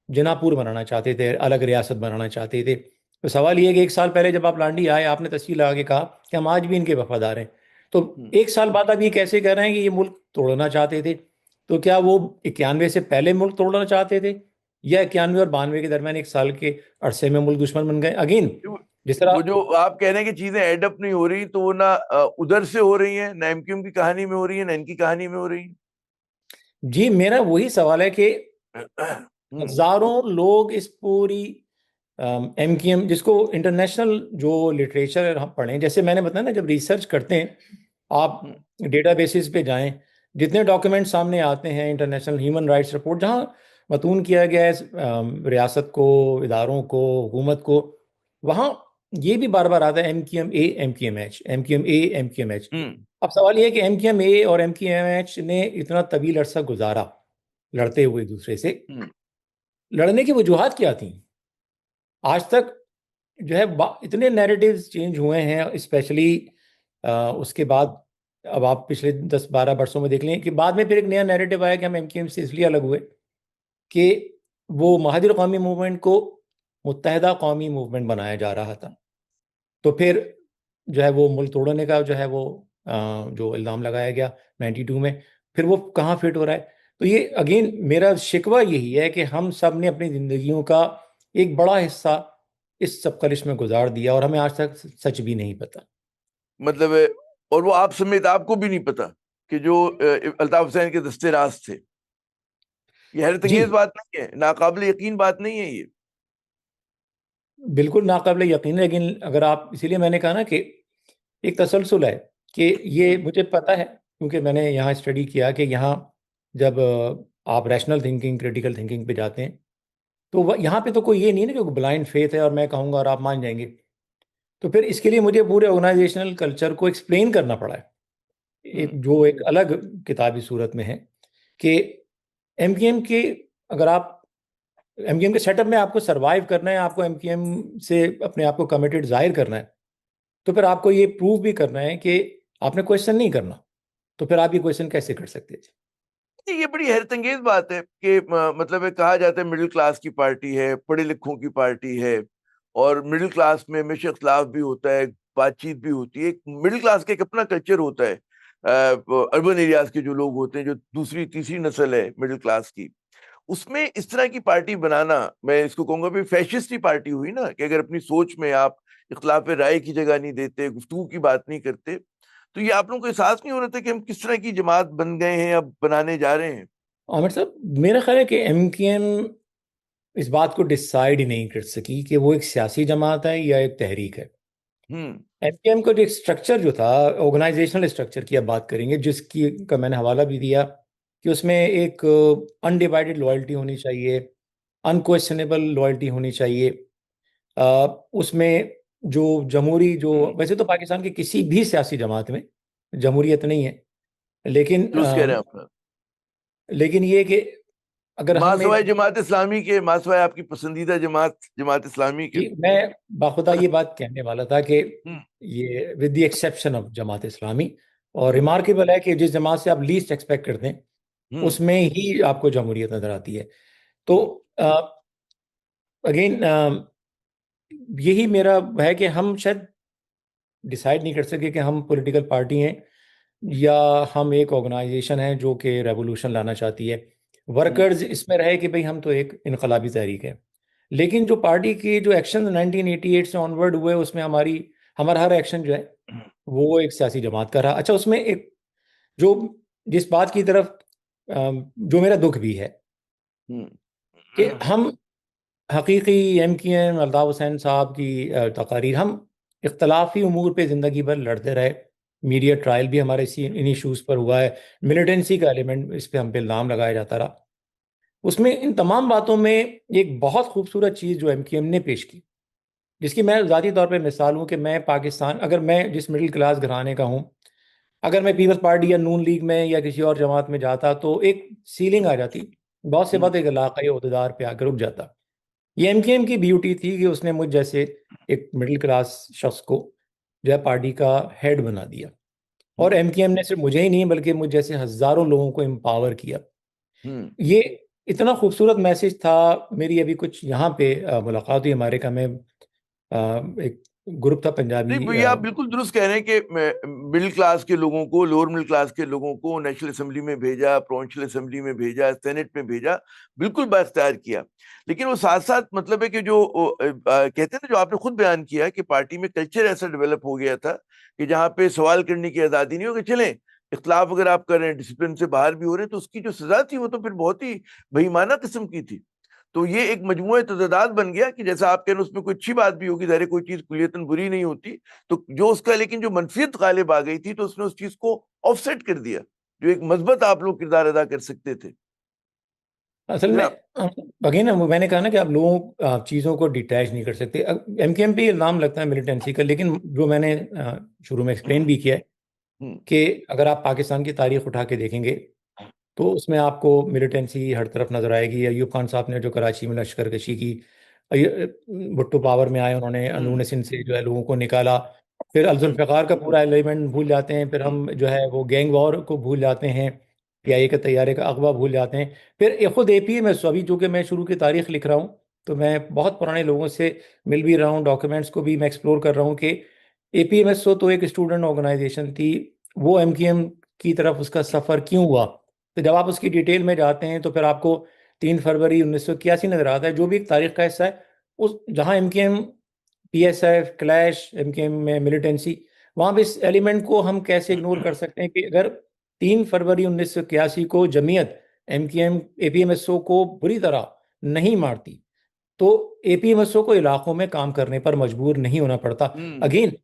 जनापुर बनाना चाहते थे, अलग रियासत बनाना चाहते थे। तो सवाल ये है कि एक साल पहले जब आप लांडी आए आपने तस्वीर लगा के कहा कि हम आज भी इनके वफादार हैं, तो हम्म। एक साल बाद आप ये कैसे कह रहे हैं कि ये मुल्क तोड़ना चाहते थे? तो क्या वो 91 से पहले मुल्क तोड़ना चाहते थे, या 91 और 92 के दरमियान एक साल के अरसे में मुल्क दुश्मन बन गए? अगेन, वो जिस तरह, वो जो आप कह रहे हैं कि चीजें एडअप नहीं हो रही, तो वो ना उधर से हो रही है, ना एमक्यूएम की कहानी में हो रही है, ना इनकी कहानी में हो रही जी मेरा वही सवाल है कि है। हम्म। हजारों लोग इस पूरी एमकेएम, जिसको इंटरनेशनल जो लिटरेचर हम पढ़ें, जैसे मैंने बताया ना, जब रिसर्च करते हैं आप हम्म। डेटाबेसिस पे जाएं, जितने डॉक्यूमेंट सामने आते हैं, इंटरनेशनल ह्यूमन राइट्स रिपोर्ट जहां मतून किया गया है रियासत को, इदारों को, हुकूमत को, वहां ये भी बार बार आता है एमकेएम ए, एमकेएम एच, एमकेएम ए, एमकेएम एच। हम्म। अब सवाल ये है कि एमकेएम ए और एमकेएम एच ने इतना तवील अरसा गुजारा लड़ते हुए एक दूसरे से, हम्म। लड़ने की वजूहात क्या थी? आज तक जो है इतने नैरेटिव्स चेंज हुए हैं, स्पेशली उसके बाद। अब आप पिछले 10-12 वर्षों में देख लें कि बाद में फिर एक नया नैरेटिव आया कि हम एमकेएम से इसलिए अलग हुए कि वो महादिर कौमी मूवमेंट को मुत्तहदा कौमी मूवमेंट बनाया जा रहा था। तो फिर जो है वो मुल्क तोड़ने का जो है वो जो इल्ज़ाम लगाया गया 92 में, फिर वो कहाँ फिट हो रहा है? तो ये अगेन मेरा शिकवा यही है कि हम सब ने अपनी ज़िंदगियों का एक बड़ा हिस्सा इस सब कलिश में गुजार दिया और हमें आज तक सच भी नहीं पता। मतलब और वो आप समेत आपको भी नहीं पता कि जो अल्ताफ हुसैन के दस्ते राज थे। ये हैरत जी, अंगेज बात नहीं है, नाकाबिल यकीन बात नहीं है ये। बिल्कुल नाकाबिल यकीन है। लेकिन अगर आप, इसीलिए मैंने कहा ना कि एक तसलसल है कि ये हम्म। मुझे पता है क्योंकि मैंने यहाँ स्टडी किया कि यहाँ जब आप रैशनल थिंकिंग, क्रिटिकल थिंकिंग पे जाते हैं तो यहाँ पे तो कोई ये नहीं है ना कि ब्लाइंड फेथ है और मैं कहूँगा और आप मान जाएंगे। तो फिर इसके लिए मुझे पूरे ऑर्गेनाइजेशनल कल्चर को एक्सप्लेन करना पड़ा है, हम्म। एक अलग किताबी सूरत में है कि एमकेएम के, अगर आप एमकेएम के सेटअप में आपको सरवाइव करना है, आपको एमकेएम से अपने आप को कमिटेड जाहिर करना है, तो फिर आपको ये प्रूव भी करना है कि आपने क्वेश्चन नहीं करना। तो फिर आप ये क्वेश्चन कैसे कर सकते हैं? ये बड़ी हैरतअंगेज बात है कि मतलब है, कहा जाता है मिडिल क्लास की पार्टी है, पढ़े लिखों की पार्टी है, और मिडिल क्लास में हमेशा इख्तलाफ भी होता है, बातचीत भी होती है। मिडिल क्लास का एक अपना कल्चर होता है। अर्बन एरियाज के जो लोग होते हैं, जो दूसरी तीसरी नस्ल है मिडिल क्लास की, उसमें इस तरह की पार्टी बनाना, मैं इसको कहूंगा भी फैशिस्ट ही पार्टी हुई ना, कि अगर अपनी सोच में आप इख्तलाफ राय की जगह नहीं देते, गुफ्तगू की बात नहीं करते, तो ये आप लोगों को एहसास नहीं हो रहा था कि हम किस तरह की जमात बन गए हैं, अब बनाने जा रहे हैं। आमिर साहब, मेरा ख्याल है कि एमकेएम इस बात को डिसाइड ही नहीं कर सकी कि वो एक सियासी जमात है या एक तहरीक है। हम्म। एमकेएम का जो एक स्ट्रक्चर जो था, ऑर्गेनाइजेशनल स्ट्रक्चर की अब बात करेंगे, जिसकी का मैंने हवाला भी दिया कि उसमें एक अनडिवाइडेड लॉयल्टी होनी चाहिए, अनक्वेश्चनेबल लॉयल्टी होनी चाहिए। उसमें जो जमहूरी, जो वैसे तो पाकिस्तान की किसी भी सियासी जमात में जमहूरियत नहीं है, लेकिन दुरुस्त कह रहे हैं आप। लेकिन ये कि अगर हम मासवाए एक, जमात इस्लामी के, मासवाए आपकी पसंदीदा जमात जमात इस्लामी के। जी मैं बाखुदा ये बात कहने वाला था कि हम्म। ये with the exception of Jamaat Islami, और हम्म। रिमार्केबल है कि जिस जमात से आप लीस्ट एक्सपेक्ट करते हैं हम्म। उसमें ही आपको जमहूरियत नजर आती है। तो हम्म। अगेन यही मेरा है कि हम शायद डिसाइड नहीं कर सके कि हम पॉलिटिकल पार्टी हैं या हम एक ऑर्गेनाइजेशन है जो कि रेवोल्यूशन लाना चाहती है। हम्म। वर्कर्स इसमें रहे कि भाई हम तो एक इनकलाबी तहरीक है, लेकिन जो पार्टी की जो एक्शन 1988 से ऑनवर्ड हुए उसमें हमारा हर एक्शन जो है वो एक सियासी जमात का रहा। अच्छा, उसमें एक जो जिस बात की तरफ जो मेरा दुख भी है कि हम्म। हम हकीकी एमकेएम अल्ताफ हुसैन साहब की तकारीर, हम इख्तलाफी उमूर पे ज़िंदगी भर लड़ते रहे। मीडिया ट्रायल भी हमारे इसी इन इशूज़ पर हुआ है, मिलिटेंसी का एलिमेंट इस पे हम पे इल्ज़ाम लगाया जाता रहा। उसमें इन तमाम बातों में एक बहुत खूबसूरत चीज़ जो एमकेएम ने पेश की, जिसकी मैं ज़ाती तौर पे मिसाल हूँ कि मैं पाकिस्तान, अगर मैं जिस मिडिल क्लास घराने का हूँ, अगर मैं पीपल्स पार्टी या नून लीग में या किसी और जमात में जाता तो एक सीलिंग आ जाती, बहुत से हम्म। बात एक इलाकाई अहदेदार पे आकर रुक जाता। ये एमकेएम की ब्यूटी थी कि उसने मुझ जैसे एक मिडिल क्लास शख्स को जो है पार्टी का हेड बना दिया। और हम्म। एमकेएम ने सिर्फ मुझे ही नहीं बल्कि मुझ जैसे हजारों लोगों को एम्पावर किया। हम्म। ये इतना खूबसूरत मैसेज था। मेरी अभी कुछ यहाँ पे मुलाकात हुई हमारे का, मैं एक ग्रुप था पंजाबी। नहीं भैया, आप बिल्कुल दुरुस्त कह रहे हैं कि मिडिल क्लास के लोगों को, लोअर मिडिल क्लास के लोगों को नेशनल असेंबली में भेजा, प्रोविंशियल असेंबली में भेजा, सेनेट में भेजा, बिल्कुल बाइख्तियार किया। लेकिन वो साथ साथ मतलब है कि जो कहते हैं ना, जो आपने खुद बयान किया कि पार्टी में कल्चर ऐसा डेवलप हो गया था कि जहाँ पे सवाल करने की आज़ादी नहीं हो, कि चलें इख्तलाफ अगर आप कर रहे हैं, डिसिप्लिन से बाहर भी हो रहे हैं, तो उसकी जो सजा थी वो तो फिर बहुत ही बेईमाना किस्म की थी। तो ये एक मजमूए तजादात बन गया कि जैसा आप कह रहे हैं, उसमें कोई अच्छी बात भी होगी, ज़ाहिर है कोई चीज कुलियतन बुरी नहीं होती, तो जो उसका लेकिन जो मनफियत गालिब आ गई थी, तो उसने उस चीज को ऑफसेट कर दिया, जो एक मजबूत आप लोग किरदार अदा कर सकते थे। असल में जनाब। अगेन मैंने कहा ना कि आप लोगों चीज़ों को डिटैच नहीं कर सकते। एमकेएम पे इल्ज़ाम लगता है मिलिटेंसी का, लेकिन जो मैंने शुरू में एक्सप्लेन भी किया है हम्म। कि अगर आप पाकिस्तान की तारीख उठा के देखेंगे तो उसमें आपको मिलिटेंसी हर तरफ नजर आएगी। अयूब खान साहब ने जो कराची में लश्कर कशी की, भुट्टो पावर में आए, उन्होंने अंदरूनी हम्म। सिंध से जो है लोगों को निकाला। फिर हम्म। जुल्फ़िकार का पूरा एलिमेंट भूल जाते हैं, फिर हम जो है वो गैंग वॉर को भूल जाते हैं, पीआईए के तैयारे का अगवा भूल जाते हैं। फिर खुद एपीएमएस, अभी जो कि मैं शुरू की तारीख लिख रहा हूँ तो मैं बहुत पुराने लोगों से मिल भी रहा हूँ, डॉक्यूमेंट्स को भी मैं एक्सप्लोर कर रहा हूँ कि एपीएमएसओ तो एक स्टूडेंट ऑर्गेनाइजेशन थी, वो एमकेएम की तरफ उसका सफ़र क्यों हुआ। तो जब आप उसकी डिटेल में जाते हैं तो फिर आपको 3 फरवरी 1981 नजर आता है, जो भी एक तारीख का हिस्सा है। उस जहाँ एमकेएम, पीएसएफ, क्लैश, एमकेएम में मिलिटेंसी, वहाँ पे इस एलिमेंट को हम कैसे इग्नोर कर सकते हैं कि अगर 3 फरवरी 1981 को जमीयत एमकेएम एपीएमएसओ को बुरी तरह नहीं मारती तो एपीएमएसओ को इलाकों में काम करने पर मजबूर नहीं होना पड़ता। हम्म। अगेन,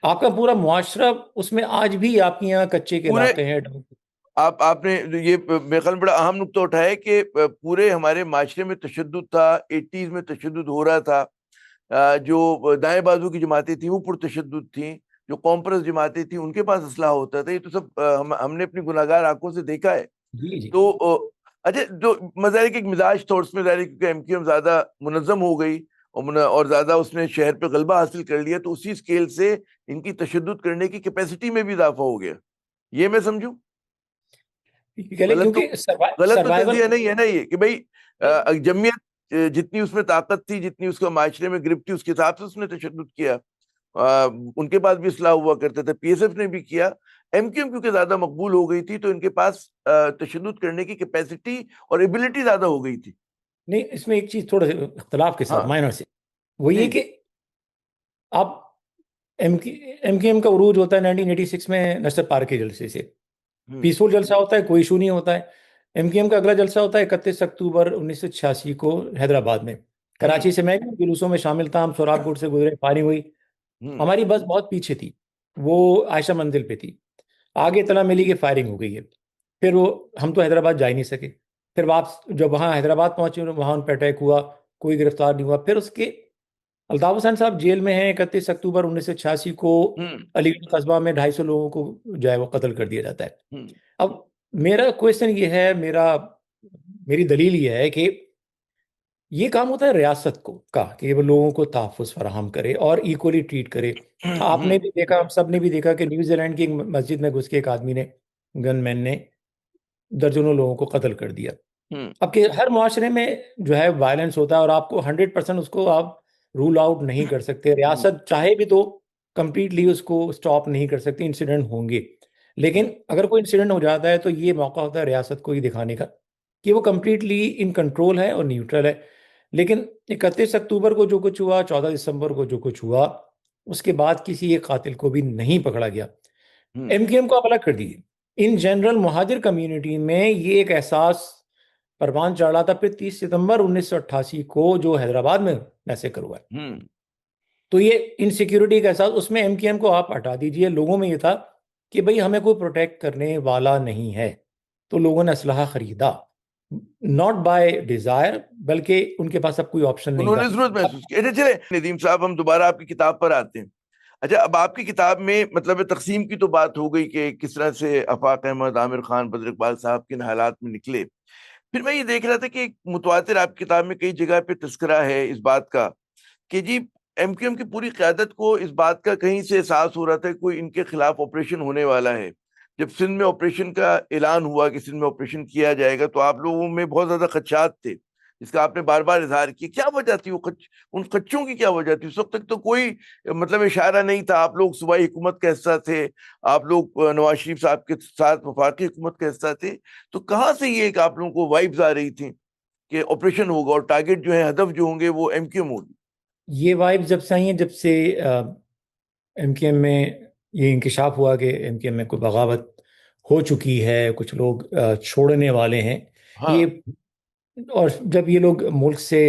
आपका पूरा मुआशरा उसमें आज भी आपके यहाँ कच्चे के पूरे इलाके हैं। आपने ये मेरे ख्याल में बड़ा अहम नुक्ता उठाया कि पूरे हमारे माशरे में तशद्दुद था, 80s में तशद्दुद हो रहा था। जो दाएं बाजू की जमातें थी वो पुरतशद्दुद थी, जो कॉम्प्रस जमातें थी उनके पास असलाह होता था। ये तो सब हमने अपनी गुनाहगार आंखों से देखा है। जी जी। तो अच्छा, जो मज़ाहिर कि एक मिजाज था उसमें, ज़ाहिर है क्योंकि एमक्यूएम ज़्यादा मुनज़्ज़म हो गई और ज़्यादा उसने शहर पे गलबा हासिल कर लिया, तो उसी स्केल से इनकी तशद्दुद करने की कैपेसिटी में भी इजाफा हो गया। ये मैं समझूं? कह लें गलत तो क्योंकि गलत तो सर्वाइवल। तजिया नहीं है ना ये कि भाई जमीयत जितनी उसमें ताकत थी, जितनी उसका माशरे में ग्रिप थी, उसके हिसाब से उसने तशद्दुद किया। उनके पास भी इस्लाह हुआ करते थे, पीएसएफ ने भी किया। एमक्यूएम क्योंकि ज्यादा मकबूल हो गई थी तो इनके पास तशद्दुद करने की कैपेसिटी और एबिलिटी ज्यादा हो गई थी। नहीं, इसमें एक चीज थोड़ा सा इख्तलाफ के साथ हाँ माइनर से, वो ये जी। कि आप एमकेएम का उरूज होता है 1986 में नशर पार्क के जलसे से। हम्म। पीसफुल जलसा होता है, कोई इशू नहीं होता है। एमकेएम का अगला जलसा होता है 31 अक्टूबर 1986 को हैदराबाद में। हम्म। कराची से मैं भी जुलूसों में शामिल था, हम सोराबकोट से गुजरे, फायरिंग हुई। हम्म। हमारी बस बहुत पीछे थी, वो आयशा मंजिल पे थी। आगे इतला मिली कि फायरिंग हो गई है। फिर वो, हम तो हैदराबाद जा ही नहीं सके। फिर वापस जब वहाँ हैदराबाद पहुंचे, वहाँ उन पर अटैक हुआ, कोई गिरफ्तार नहीं हुआ। फिर उसके अल्ताफ हुसैन साहब जेल में हैं। 31 अक्टूबर 1986 को हम्म। अलीगढ़ कस्बा में 250 लोगों को जो है वो कत्ल कर दिया जाता है। हम्म। अब मेरा क्वेश्चन ये है, मेरी दलील ये है कि ये काम होता है रियासत को का कि वो लोगों को तहफ़्फ़ुज़ फराहम करे और इक्वली ट्रीट करे। आपने हम्म। भी देखा, हम सब ने भी देखा कि न्यूजीलैंड की एक मस्जिद में घुस के एक आदमी ने, गनमैन ने दर्जनों लोगों को कत्ल कर दिया। हम्म। अब के हर मुआशरे में जो है वायलेंस होता है, और आपको 100% उसको आप रूल आउट नहीं कर सकते। हम्म। रियासत चाहे भी तो कंप्लीटली उसको स्टॉप नहीं कर सकती, इंसिडेंट होंगे। लेकिन अगर कोई इंसिडेंट हो जाता है तो ये मौका होता है रियासत को ही दिखाने का कि वो कंप्लीटली इन कंट्रोल है और न्यूट्रल है। लेकिन 31 अक्टूबर को जो कुछ हुआ, 14 दिसंबर को जो कुछ हुआ, उसके बाद किसी एक कातिल को भी नहीं पकड़ा गया। हम्म। एमकेएम को आप अलग कर दीजिए, इन जनरल मुहाजिर कम्युनिटी में ये एक एहसास परवान चढ़ा था। फिर 30 सितंबर 1988 को जो हैदराबाद में मैसेकर हुआ है, हम्म। तो ये इनसिक्योरिटी का एहसास, उसमें एमकेएम को आप हटा दीजिए। लोगों में ये था कि भाई हमें कोई प्रोटेक्ट करने वाला नहीं है, तो लोगों ने असलहा खरीदा, नॉट बाय डिजायर, बल्कि उनके पास अब कोई ऑप्शन नहीं था। उन्होंने जरूरत महसूस की। अच्छा चले नदीम साहब, हम दोबारा आपकी किताब पर आते हैं। अच्छा, अब आपकी किताब में मतलब तकसीम की तो बात हो गई कि किस तरह से आफाक अहमद, आमिर खान, बदर इकबाल साहब किन हालात में निकले। फिर मैं ये देख रहा था कि एक मुतवातिर आपकी किताब में कई जगह पे तस्करा है इस बात का कि जी एमक्यूएम की पूरी क्यादत को इस बात का कहीं से एहसास हो रहा था कि कोई इनके खिलाफ ऑपरेशन होने वाला है। जब सिंध में ऑपरेशन का ऐलान हुआ कि सिंध में ऑपरेशन किया जाएगा, तो आप लोगों में बहुत ज्यादा खदशात थे, जिसका आपने बार बार इजहार किया। क्या वजह थी वो उन खदशों की क्या वजह थी? उस वक्त तक तो कोई मतलब इशारा नहीं था। आप लोग सूबाई हुकूमत का हिस्सा थे, आप लोग नवाज शरीफ साहब के साथ वफाकी हुकूमत का हिस्सा थे। तो कहाँ से ये एक आप लोगों को वाइब्स आ रही थी कि ऑपरेशन होगा और टारगेट जो है, हदफ जो होंगे वो एमक्यूएम होगी? ये वाइब जब से आई है, जब से एमकेएम में ये इंकशाफ हुआ कि एमकेएम में कोई बगावत हो चुकी है, कुछ लोग छोड़ने वाले हैं ये। हाँ। और जब ये लोग मुल्क से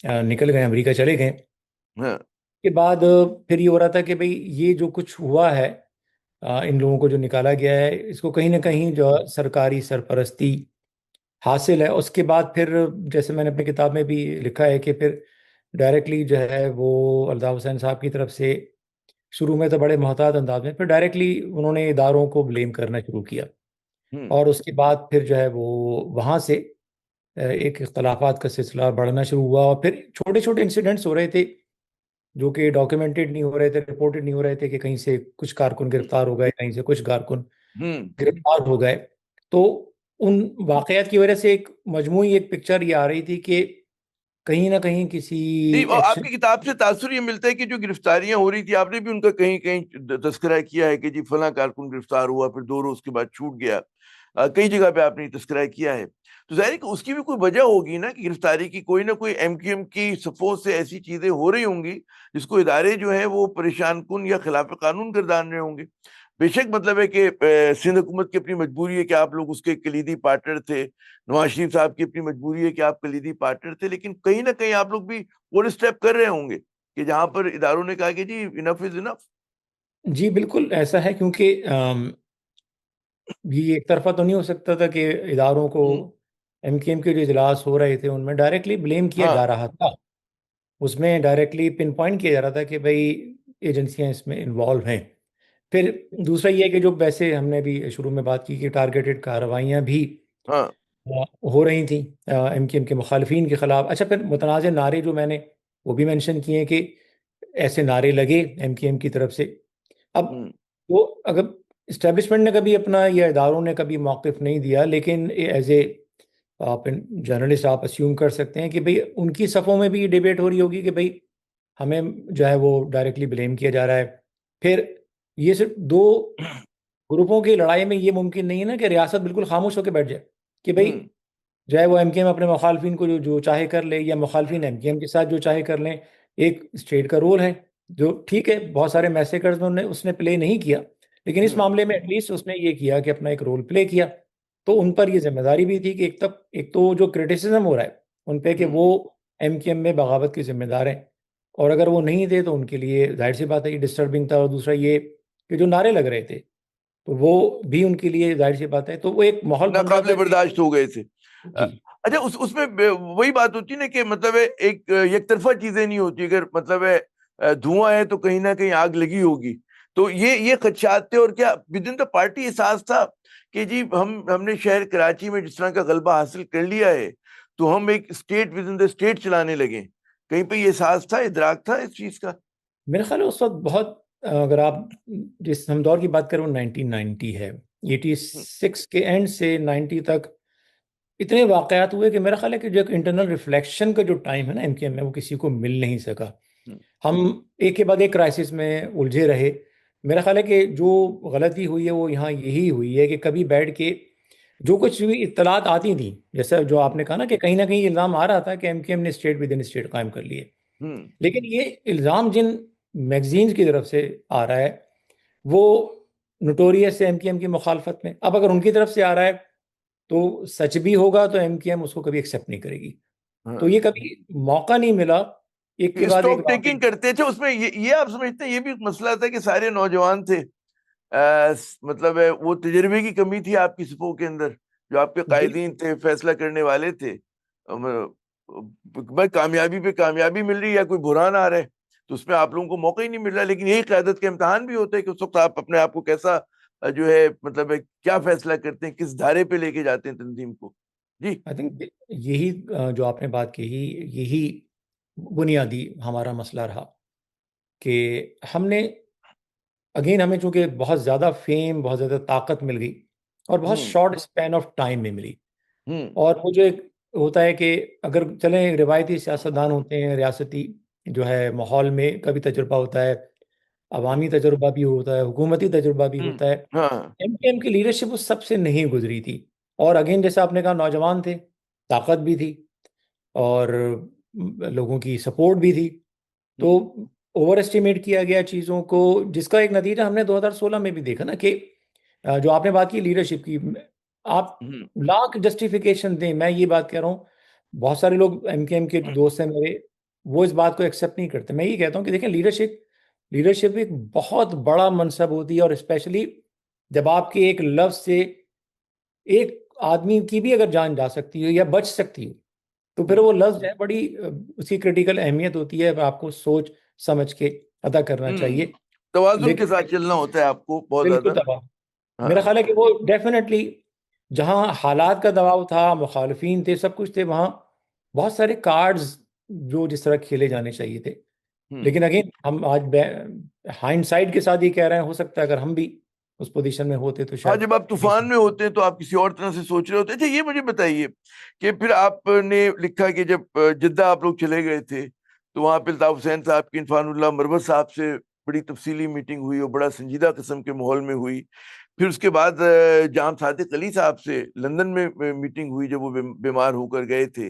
निकल गए, अमेरिका चले गए हाँ। के बाद फिर ये हो रहा था कि भाई ये जो कुछ हुआ है, इन लोगों को जो निकाला गया है, इसको कहीं ना कहीं जो सरकारी सरपरस्ती हासिल है। उसके बाद फिर जैसे मैंने अपनी किताब में भी लिखा है कि फिर डायरेक्टली जो है वो अल्ताफ हुसैन साहब की तरफ से, शुरू में तो बड़े मोहतात अंदाज में, फिर डायरेक्टली उन्होंने इदारों को ब्लेम करना शुरू किया। हम्म। और उसके बाद फिर जो है वो वहाँ से एक इख्तलाफात का सिलसिला बढ़ना शुरू हुआ, और फिर छोटे छोटे इंसिडेंट्स हो रहे थे जो कि डॉक्यूमेंटेड नहीं हो रहे थे, रिपोर्टेड नहीं हो रहे थे, कि कहीं से कुछ कारकुन गिरफ्तार हो गए, कहीं से कुछ कारकुन हम्म। गिरफ्तार हो गए। तो उन वाकयात की वजह से एक मजमूई एक पिक्चर ये आ रही थी कि कहीं ना कहीं किसी नहीं, और एक्शन। आपकी किताब से तासुर ये मिलता है कि जो गिरफ्तारियां हो रही थी, आपने भी उनका कहीं कहीं तस्करा किया है कि जी फला कारकुन गिरफ्तार हुआ, फिर 2 रोज के बाद छूट गया। कई जगह पे आपने तस्करा किया है। तो जाहिर है कि उसकी भी कोई वजह होगी ना, कि गिरफ्तारी की कोई ना कोई एमक्यूएम की सफों से ऐसी चीजें हो रही होंगी जिसको इदारे जो है वो परेशान कुन या खिलाफ कानून गर्दान रहे होंगे। बेशक मतलब है कि सिंध हुकूमत की अपनी मजबूरी है कि आप लोग उसके कलीदी पार्टनर थे, नवाज शरीफ साहब की अपनी मजबूरी है कि आप कलीदी पार्टनर थे, लेकिन कहीं ना कहीं आप लोग भी वो स्टेप कर रहे होंगे कि जहां पर इदारों ने कहा कि जी इनफ इज इनफ। जी बिल्कुल ऐसा है, क्योंकि ये एक तरफा तो नहीं हो सकता था कि इदारों को, हम्म, एमकेएम के जो इजलास हो रहे थे उनमें डायरेक्टली ब्लेम किया जा हाँ। रहा था। उसमें डायरेक्टली पिन पॉइंट किया जा रहा था कि भाई एजेंसियां इसमें इन्वॉल्व हैं। फिर दूसरा ये है कि जो वैसे हमने भी शुरू में बात की कि टारगेटेड कार्रवाइयाँ भी हाँ। अ, हो रही थी एमकेएम के मुखालफिन के खिलाफ। अच्छा, फिर मुतनाज़ नारे जो मैंने वो भी मेंशन किए हैं कि ऐसे नारे लगे एमकेएम की तरफ से। अब हम्म, वो अगर इस्टेब्लिशमेंट ने कभी अपना या इदारों ने कभी मौक़िफ़ नहीं दिया, लेकिन एज ए आप जर्नलिस्ट आप अस्यूम कर सकते हैं कि भाई उनकी सफ़ों में भी ये डिबेट हो रही होगी कि भाई हमें जो है वो डायरेक्टली ब्लेम किया जा रहा है। फिर ये सिर्फ दो ग्रुपों की लड़ाई में ये मुमकिन नहीं है ना कि रियासत बिल्कुल खामोश होकर बैठ जाए कि भाई हम्म, जो है वो एमकेएम अपने मुखालफिन को जो जो चाहे कर ले, या मुखालफिन एमकेएम के साथ जो चाहे कर लें। एक स्टेट का रोल है जो ठीक है, बहुत सारे मैसेकर्स में उसने प्ले नहीं किया, लेकिन इस हम्म, मामले में एटलीस्ट उसने ये किया कि अपना एक रोल प्ले किया। तो उन पर ये जिम्मेदारी भी थी कि एक तो जो क्रिटिसिज्म हो रहा है उन पे कि हम्म, वो एमकेएम में बगावत के जिम्मेदार हैं, और अगर वो नहीं थे तो उनके लिए जाहिर सी बात है ये डिस्टर्बिंग था। और दूसरा ये कि जो नारे लग रहे थे तो वो भी उनके लिए जाहिर सी बात है, तो वो एक माहौल बन रहा नाकाबिले था कि बर्दाश्त हो गए थे। जी। अच्छा, उस उसमें वही बात होती है ना कि मतलब है एक एक तरफा चीजें नहीं होती। अगर मतलब है धुआं है तो कहीं ना कहीं आग लगी होगी। तो ये खदशात थे। और क्या विद इन द पार्टी एहसास था कि जी हमने शहर कराची में जिस तरह का गलबा हासिल कर लिया है, तो हम एक state with in the state चलाने लगे? कहीं पे ये एहसास था, इदराक था इस चीज का? मेरे ख्याल है उस वक्त बहुत अगर आप जिस हम दौर की बात करें वो 1990 है। हम्म, 86 के एंड से 90 तक इतने वाकयात हुए कि मेरा ख्याल है कि जो एक इंटरनल रिफ्लेक्शन का जो टाइम है ना एमकेएम में, वो किसी को मिल नहीं सका। हम्म, हम एक के बाद एक क्राइसिस में उलझे रहे। मेरा ख्याल है कि जो गलती हुई है वो यहाँ यही हुई है कि कभी बैठ के जो कुछ भी इत्तलात आती थी, जैसा जो हम्म, आपने कहा ना कि कहीं ना कहीं इल्ज़ाम आ रहा था कि एमकेएम ने स्टेट विद इन स्टेट कायम कर लिए, हम्म, लेकिन ये इल्ज़ाम जिन मैगजीन्स की तरफ से आ रहा है वो नोटोरियस है एमकेएम की मुखालफत में। अब अगर उनकी तरफ से आ रहा है तो सच भी होगा तो एमकेएम उसको कभी एक्सेप्ट नहीं करेगी। तो हाँ। ये कभी मौका नहीं मिला, एक के बाद एक स्टॉक वाकई। टेकिंग करते थे उसमें। ये आप समझते हैं ये भी एक मसला था कि सारे नौजवान थे? मतलब है वो तजर्बे की कमी थी आपकी सफ़ों के अंदर? जो आपके कायदीन थे, फैसला करने वाले थे, भाई कामयाबी पे कामयाबी मिल रही है या कोई बुरहान आ रहा है, तो उसमें आप लोगों को मौका ही नहीं मिल रहा। लेकिन यही क़यादत का इम्तिहान भी होता है कि उस वक्त आप अपने आप को कैसा जो है मतलब है क्या फैसला करते हैं, किस धारे पे लेके जाते हैं तंजीम को। जी। आई थिंक यही जो आपने बात कही, यही बुनियादी हमारा मसला रहा कि हमने अगेन हमें चूंकि बहुत ज़्यादा फेम, बहुत ज़्यादा ताकत मिल गई और बहुत हम्म, शॉर्ट स्पैन ऑफ टाइम में मिली। हम्म, और वो जो एक होता है कि अगर चलें रिवायती सियासतदान होते हैं, रियासती जो है माहौल में कभी तजुर्बा होता है, अवामी तजुर्बा भी होता है, हुकूमती तजुर्बा भी हम्म, होता है। हाँ। एमकेएम की लीडरशिप उस सबसे नहीं गुजरी थी। और अगेन जैसा आपने कहा, नौजवान थे, ताकत भी थी, और लोगों की सपोर्ट भी थी। तो हम्म, ओवर एस्टिमेट किया गया चीज़ों को, जिसका एक नतीजा हमने 2016 में भी देखा ना कि जो आपने बात की लीडरशिप की, आप हम्म, लाख जस्टिफिकेशन दें, मैं ये बात कह रहा हूँ, बहुत सारे लोग एमकेएम के दोस्त हैं मेरे, वो इस बात को एक्सेप्ट नहीं करते। मैं ये कहता हूँ कि देखें, लीडरशिप लीडरशिप एक बहुत बड़ा मनसब होती है, और स्पेशली जब आपके एक लफ्ज से एक आदमी की भी अगर जान जा सकती हो या बच सकती हो, तो फिर हम्म, वो लफ्ज है बड़ी उसकी क्रिटिकल अहमियत होती है, आपको सोच समझ के अदा करना हम्म। चाहिए। तवाजुन के लेकिन साथ चलना होता है आपको बहुत बिल्कुल ज्यादा। दबाव, मेरा हाँ। ख्याल है कि वो डेफिनेटली जहाँ हालात का दबाव था, मुखालफिन थे, सब कुछ थे, वहाँ बहुत सारे कार्ड्स जो जिस तरह खेले जाने चाहिए थे। हम्म। लेकिन अगेन हम आज हाइंडसाइट के साथ ये कह रहे हैं, हो सकता है अगर हम भी उस पोजीशन में होते तो हाँ, शायद जब आप तूफान में होते हैं तो आप किसी और तरह से सोच रहे होते हैं। अच्छा, ये मुझे बताइए कि फिर आपने लिखा कि जब जिद्दा आप लोग चले गए थे तो वहां पे अल्ताफ हुसैन साहब की, इरफानुल्लाह मरवत साहब से बड़ी तफसीली मीटिंग हुई और बड़ा संजीदा किस्म के माहौल में हुई। फिर उसके बाद जाम सादिक अली साहब से लंदन में मीटिंग हुई जब वो बीमार होकर गए थे।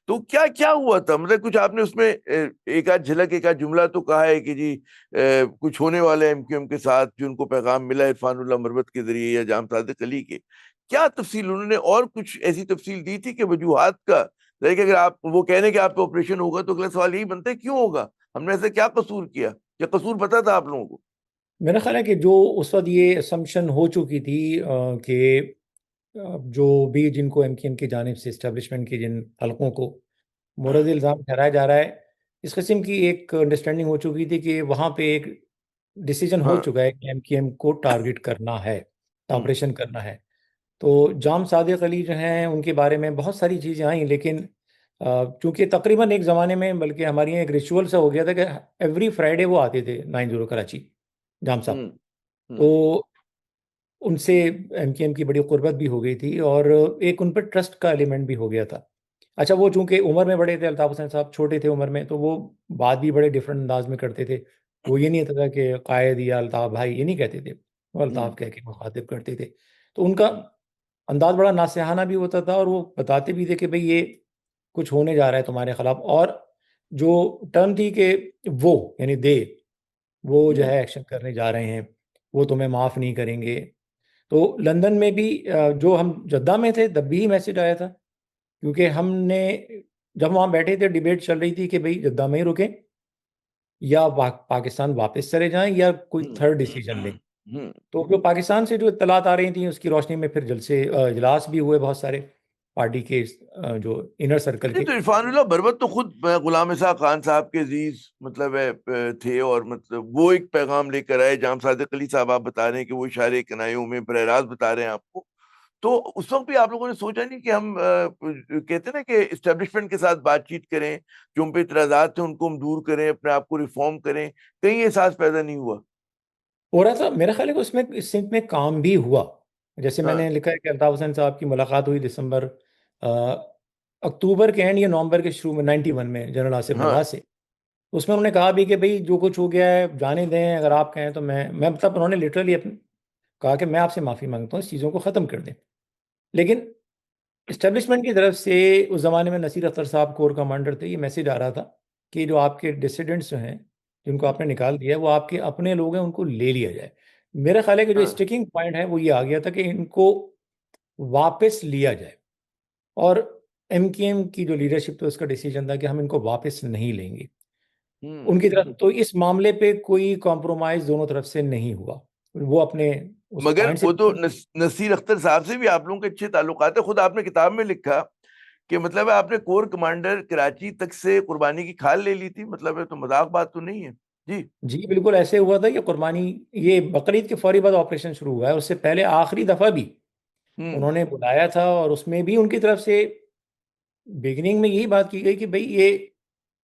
तो क्या क्या हुआ था? मतलब कुछ आपने उसमें एक आध झलक, एक आध जुमला तो कहा है कि जी कुछ होने वाले एमक्यूएम के साथ जो उनको पैगाम मिला इरफानुल्लाह मरवत के जरिए या जाम सादिक अली के। क्या तफसील उन्होंने और कुछ ऐसी तफसील दी थी कि वजूहात का, लाइक अगर आप वो कहने कि आप पे ऑपरेशन होगा तो अगला सवाल यही बनता है क्यों होगा, हमने ऐसा क्या कसूर किया? क्या कसूर पता था आप लोगों को? मेरा ख्याल है कि जो उस वक्त ये असम्पशन हो चुकी थी कि जो भी जिनको एमकेएम की जानिब से इस्टेब्लिशमेंट के जिन हलकों को मुर्द इल्ज़ाम ठहराया जा रहा है, इस किस्म की एक अंडरस्टैंडिंग हो चुकी थी कि वहाँ पे एक डिसीजन हो हाँ। चुका है कि एमकेएम को टारगेट करना है, हम्म। ऑपरेशन करना है। तो जाम सादिक अली जो हैं उनके बारे में बहुत सारी चीज़ें आई, लेकिन चूंकि तकरीबन एक ज़माने में बल्कि हमारे यहाँ एक रिचुअल सा हो गया था कि एवरी फ्राइडे वो आते थे 90 कराची, जाम साहब। हम्म। हम्म। तो उनसे एमकेएम की बड़ी कुर्बत भी हो गई थी और एक उन पर ट्रस्ट का एलिमेंट भी हो गया था। अच्छा, वो चूंकि उम्र में बड़े थे, अल्ताफ हुसैन साहब छोटे थे उम्र में, तो वो बात भी बड़े डिफरेंट अंदाज में करते थे। वो ये नहीं था कि कायद या अल्ताफ भाई ये नहीं कहते थे, वो हम्म। अल्ताफ कह के मुखातिब करते थे। तो उनका अंदाज बड़ा नासिहाना भी होता था और वो बताते भी थे कि भाई ये कुछ होने जा रहा है तुम्हारे खिलाफ। और जो टर्म थी कि वो यानी दे, वो जो हम्म। है एक्शन करने जा रहे हैं, वो तुम्हें माफ़ नहीं करेंगे। तो लंदन में भी जो हम जद्दा में थे तब भी ही मैसेज आया था, क्योंकि हमने जब वहाँ बैठे थे डिबेट चल रही थी कि भाई जद्दा में ही रुकें या पाकिस्तान वापस चले जाएं या कोई हम्म। थर्ड डिसीजन लें। हम्म। तो जो पाकिस्तान से जो इत्तलात आ रही थी उसकी रोशनी में फिर जलसे इजलास भी हुए बहुत सारे पार्टी के जो इनर सर्कल नहीं के। तो इरफानुल्लाह बरबत तो खुद गुलाम इसाक खान साहब के अजीज मतलब थे, और मतलब वो एक पैगाम लेकर आए। जाम सादिक अली साहब आप बता रहे हैं कि वो इशारे कनाइयों में बरह रास्त बता रहे हैं आपको। तो उस वक्त भी आप लोगों ने सोचा नहीं कि हम कहते हैं ना कि इस्टेब्लिशमेंट के साथ बातचीत करें, जो उन पे इतराजात थे उनको हम दूर करें, अपने आप को रिफॉर्म करें? कहीं ये एहसास पैदा नहीं हुआ? हो रहा था, मेरा ख्याल है कि उसमें इस सिंक में काम भी हुआ। जैसे हाँ। मैंने लिखा है कि अल्ताफ हुसैन साहब की मुलाकात हुई दिसंबर अक्टूबर के एंड या नवंबर के शुरू में 91 में जनरल आसिफ हाँ। नवाज से। उसमें उन्होंने कहा भी कि भाई जो कुछ हो गया है जाने दें, अगर आप कहें तो मैं मतलब उन्होंने लिटरली कहा कि मैं आपसे माफ़ी मांगता हूँ, इस चीज़ों को ख़त्म कर दें। लेकिन इस्टेब्लिशमेंट की तरफ से उस ज़माने में नसीर अख्तर साहब कोर कमांडर थे, ये मैसेज आ रहा था कि जो आपके डिसिडेंट्स जो हैं जिनको आपने निकाल दिया है वो आपके अपने लोग हैं, उनको ले लिया जाए। मेरा ख्याल है कि जो हाँ। स्टिकिंग पॉइंट है वो ये आ गया था कि इनको वापस लिया जाए। और एमकेएम की जो लीडरशिप थी उसका डिसीजन था कि हम इनको वापस नहीं लेंगे। हम्म। उनकी तरफ तो इस मामले पे कोई कॉम्प्रोमाइज दोनों तरफ से नहीं हुआ। वो अपने उस मगर पॉइंट से वो तो नसीर अख्तर साहब से भी आप लोगों के अच्छे ताल्लुकात है। खुद आपने किताब में लिखा कि मतलब है आपने कोर कमांडर कराची तक से कुर्बानी की खाल ले ली थी। मतलब है तो मजाक बात तो नहीं है जी? जी बिल्कुल ऐसे हुआ था कि कुर्बानी, ये बकरीद के फौरी बाद ऑपरेशन शुरू हुआ है, उससे पहले आखिरी दफ़ा भी हम्म। उन्होंने बुलाया था और उसमें भी उनकी तरफ से बिगिनिंग में यही बात की गई कि भाई ये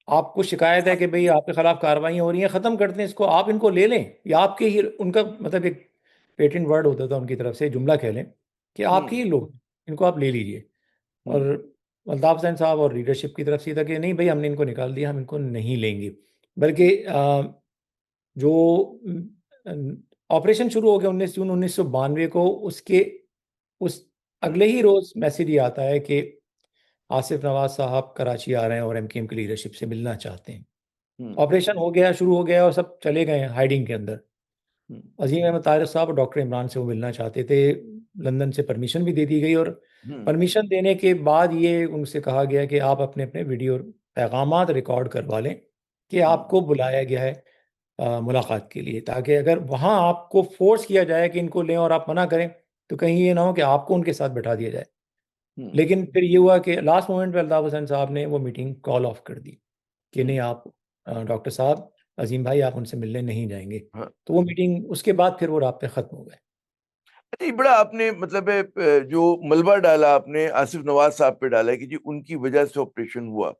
आपको शिकायत है कि भाई आपके खिलाफ कार्रवाई हो रही हैं, ख़त्म करते हैं इसको, आप इनको ले लें। या आपके ही, उनका मतलब एक पेटेंट वर्ड होता था उनकी तरफ से, जुमला कह लें कि आपके हम्म। ही लोग, इनको आप ले लीजिए। और हम्म। अल्ताफ हुसैन साहब और लीडरशिप की तरफ से था कि नहीं भाई हमने इनको निकाल दिया, हम इनको नहीं लेंगे। बल्कि जो ऑपरेशन शुरू हो गया 19 जून 1992 को, उसके उस अगले ही रोज मैसेज ये आता है कि आसिफ नवाज साहब कराची आ रहे हैं और एमकेएम की लीडरशिप से मिलना चाहते हैं। हम्म। ऑपरेशन हो गया, शुरू हो गया और सब चले गए हाइडिंग के अंदर। हम्म। अजीम अहमद तारिक साहब और डॉक्टर इमरान से वो मिलना चाहते थे। लंदन से परमिशन भी दे दी गई और हम्म। परमिशन देने के बाद ये उनसे कहा गया कि आप अपने अपने वीडियो पैगामात रिकॉर्ड करवा लें कि हम्म। आपको बुलाया गया है मुलाकात के लिए, ताकि अगर वहाँ आपको फोर्स किया जाए कि इनको लें और आप मना करें तो कहीं ये ना हो कि आपको उनके साथ बैठा दिया जाए। हम्म। लेकिन फिर ये हुआ कि लास्ट मोमेंट पे अल्ताफ हुसैन साहब ने वो मीटिंग कॉल ऑफ कर दी कि नहीं हम्म। आप डॉक्टर साहब, अजीम भाई आप उनसे मिलने नहीं जाएंगे। हाँ। तो वो मीटिंग उसके बाद फिर वो राब्ते ख़त्म हो गए। अच्छा, ये बड़ा आपने मतलब है जो मलबा डाला आपने आसिफ नवाज साहब पे डाला है कि जी उनकी वजह से ऑपरेशन हुआ,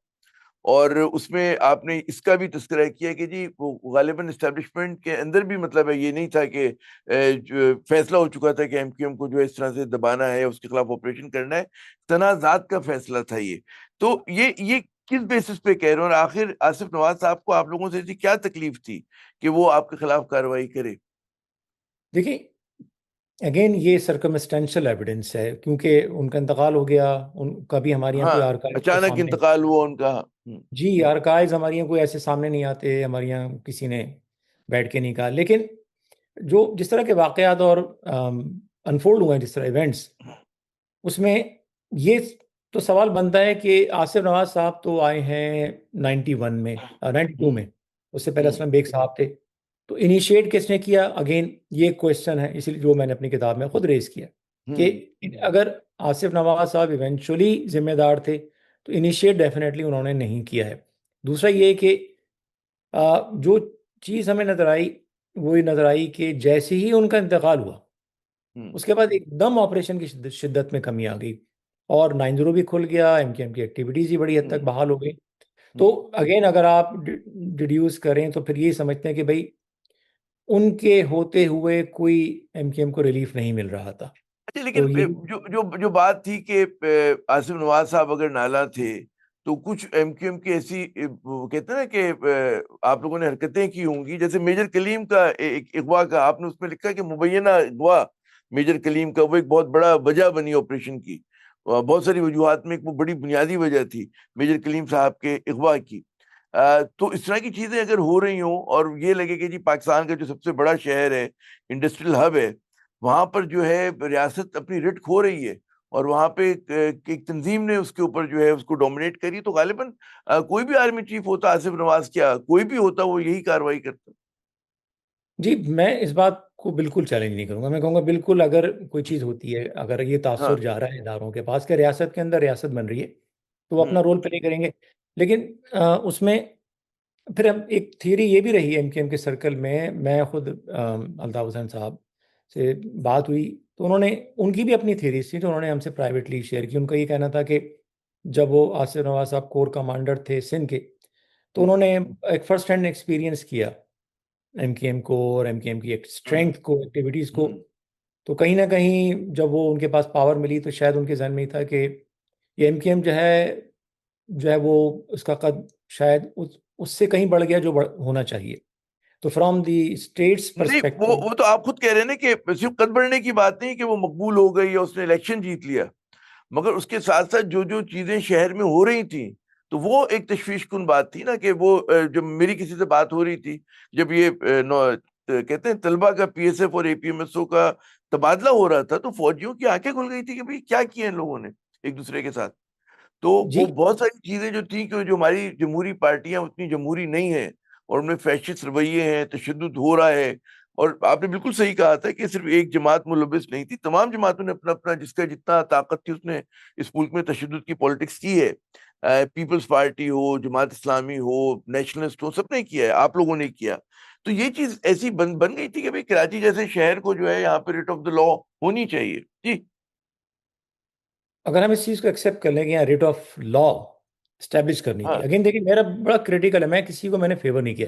और उसमें आपने इसका भी तस्करा किया कि जी वो गालिबन इस्टेब्लिशमेंट के अंदर भी मतलब है ये नहीं था कि जो फैसला हो चुका था कि एमक्यूएम को जो है इस तरह से दबाना है, उसके खिलाफ ऑपरेशन करना है। तनाज़ात का फैसला था ये। तो ये किस बेसिस पे कह रहे हो? और आखिर आसिफ नवाज साहब को आप लोगों से ऐसी क्या तकलीफ थी कि वो आपके खिलाफ कार्रवाई करे? देखिए, अगेन ये सर्कमस्टेंशियल एविडेंस है क्योंकि उनका इंतकाल हो गया, उनका भी हमारे यहाँ हाँ, कोई आर्काइव तो अचानक सामने, इंतकाल हुआ उनका। जी आर्काइव हमारे यहाँ कोई ऐसे सामने नहीं आते, हमारे यहाँ किसी ने बैठ के नहीं कहा। लेकिन जो जिस तरह के वाकयात और अनफोल्ड हुए हैं, जिस तरह इवेंट्स, उसमें ये तो सवाल बनता है कि आसिफ नवाज साहब तो आए हैं 91 में, 92 हम्म। में। उससे पहले हम्म। असलम बेग साहब थे। तो इनिशिएट किसने किया, अगेन ये क्वेश्चन है, इसलिए जो मैंने अपनी किताब में खुद रेज किया हम्म कि अगर आसिफ नवाज साहब इवेंचुअली जिम्मेदार थे तो इनिशिएट डेफिनेटली उन्होंने नहीं किया है। दूसरा ये कि जो चीज़ हमें नजर आई वो ये नजर आई कि जैसे ही उनका इंतकाल हुआ हम्म उसके बाद एकदम ऑपरेशन की शिद्दत में कमी आ गई और 9-0 भी खुल गया, एमकेएम की एक्टिविटीज ही बड़ी हद तक हम्म बहाल हो गई। तो हम्म। अगेन अगर आप डिड्यूस करें तो फिर ये समझते हैं कि भाई उनके होते हुए कोई एमकेएम को रिलीफ नहीं मिल रहा था। अच्छा, लेकिन तो ये जो जो जो बात थी कि आसिफ नवाज साहब अगर नाला थे तो कुछ एमक्यूएम की ऐसी वो कहते हैं ना कि आप लोगों ने हरकतें की होंगी, जैसे मेजर कलीम का एक अगवा का आपने उसमें लिखा कि मुबैना अगवा मेजर कलीम का वो एक बहुत बड़ा वजह बनी ऑपरेशन की। बहुत सारी वजूहात में एक वो बड़ी बुनियादी वजह थी मेजर कलीम साहब के अगवा की। तो इस तरह की चीजें अगर हो रही हों और ये लगे कि जी पाकिस्तान का जो सबसे बड़ा शहर है, इंडस्ट्रियल हब है, वहां पर जो है रियासत अपनी रिट खो रही है और वहां पे एक तंजीम ने उसके ऊपर जो है उसको डोमिनेट करी, तो गालिबन कोई भी आर्मी चीफ होता, आसिफ नवाज क्या कोई भी होता, वो यही कार्रवाई करता। जी, मैं इस बात को बिल्कुल चैलेंज नहीं करूंगा। मैं कहूंगा बिल्कुल अगर कोई चीज़ होती है, अगर ये तासुर हाँ। जा रहा है इदारों के पास कि रियासत के अंदर रियासत बन रही है तो वो अपना हम्म रोल प्ले करेंगे। लेकिन उसमें फिर हम एक थियरी ये भी रही एमकेएम के सर्कल में, मैं खुद अल्ताफ हुसैन साहब से बात हुई तो उन्होंने, उनकी भी अपनी थ्योरीज थी तो उन्होंने हमसे प्राइवेटली शेयर की। उनका ये कहना था कि जब वो आसिफ नवाज साहब कोर कमांडर थे सिंध के तो हम्म उन्होंने एक फर्स्ट हैंड एक्सपीरियंस किया एमकेएम को और एमकेएम की एक हम्म स्ट्रेंथ को, एक्टिविटीज़ को। हम्म तो कहीं ना कहीं जब वो उनके पास पावर मिली तो शायद उनके जहन में ही था कि ये एमकेएम जो है वो उसका कद शायद उससे कहीं बढ़ गया जो होना चाहिए। तो फ्रॉम दी स्टेट्स नहीं, परस्पेक्टिव। वो तो आप खुद कह रहे हैं ना कि सिर्फ कद बढ़ने की बात नहीं कि वो मकबूल हो गई या उसने इलेक्शन जीत लिया, मगर उसके साथ साथ जो जो चीजें शहर में हो रही थी, तो वो एक तशवीशकुन बात थी ना कि वो जब मेरी किसी से बात हो रही थी, जब ये कहते हैं तलबा का पीएसएफ और एपीएमएसओ का तबादला हो रहा था, तो फौजियों की आंखें खुल गई थी कि भाई क्या किया इन लोगों ने एक दूसरे के साथ। तो वो जी, बहुत सारी चीजें जो थी कि जो हमारी जमहूरी पार्टियां उतनी जमहूरी नहीं है और उनमें फैशिस्ट रवैये हैं, तशद्दुद हो रहा है। और आपने बिल्कुल सही कहा था कि सिर्फ एक जमात मुलविस नहीं थी, तमाम जमातों ने अपना अपना जिसका जितना ताकत थी उसने इस मुल्क में तशद्दुद की पॉलिटिक्स की है। पीपल्स पार्टी हो, जमात इस्लामी हो, नेशनलिस्ट हो, सबने किया है, आप लोगों ने किया। तो ये चीज ऐसी बन बन गई थी कि भाई कराची जैसे शहर को जो है यहाँ पे रिट ऑफ द लॉ होनी चाहिए जी। अगर हम इस चीज़ को एक्सेप्ट कर लें कि यहाँ रेट ऑफ लॉ स्टैब्लिश करनी थी, हाँ, अगेन देखिए मेरा बड़ा क्रिटिकल है, मैं किसी को मैंने फेवर नहीं किया।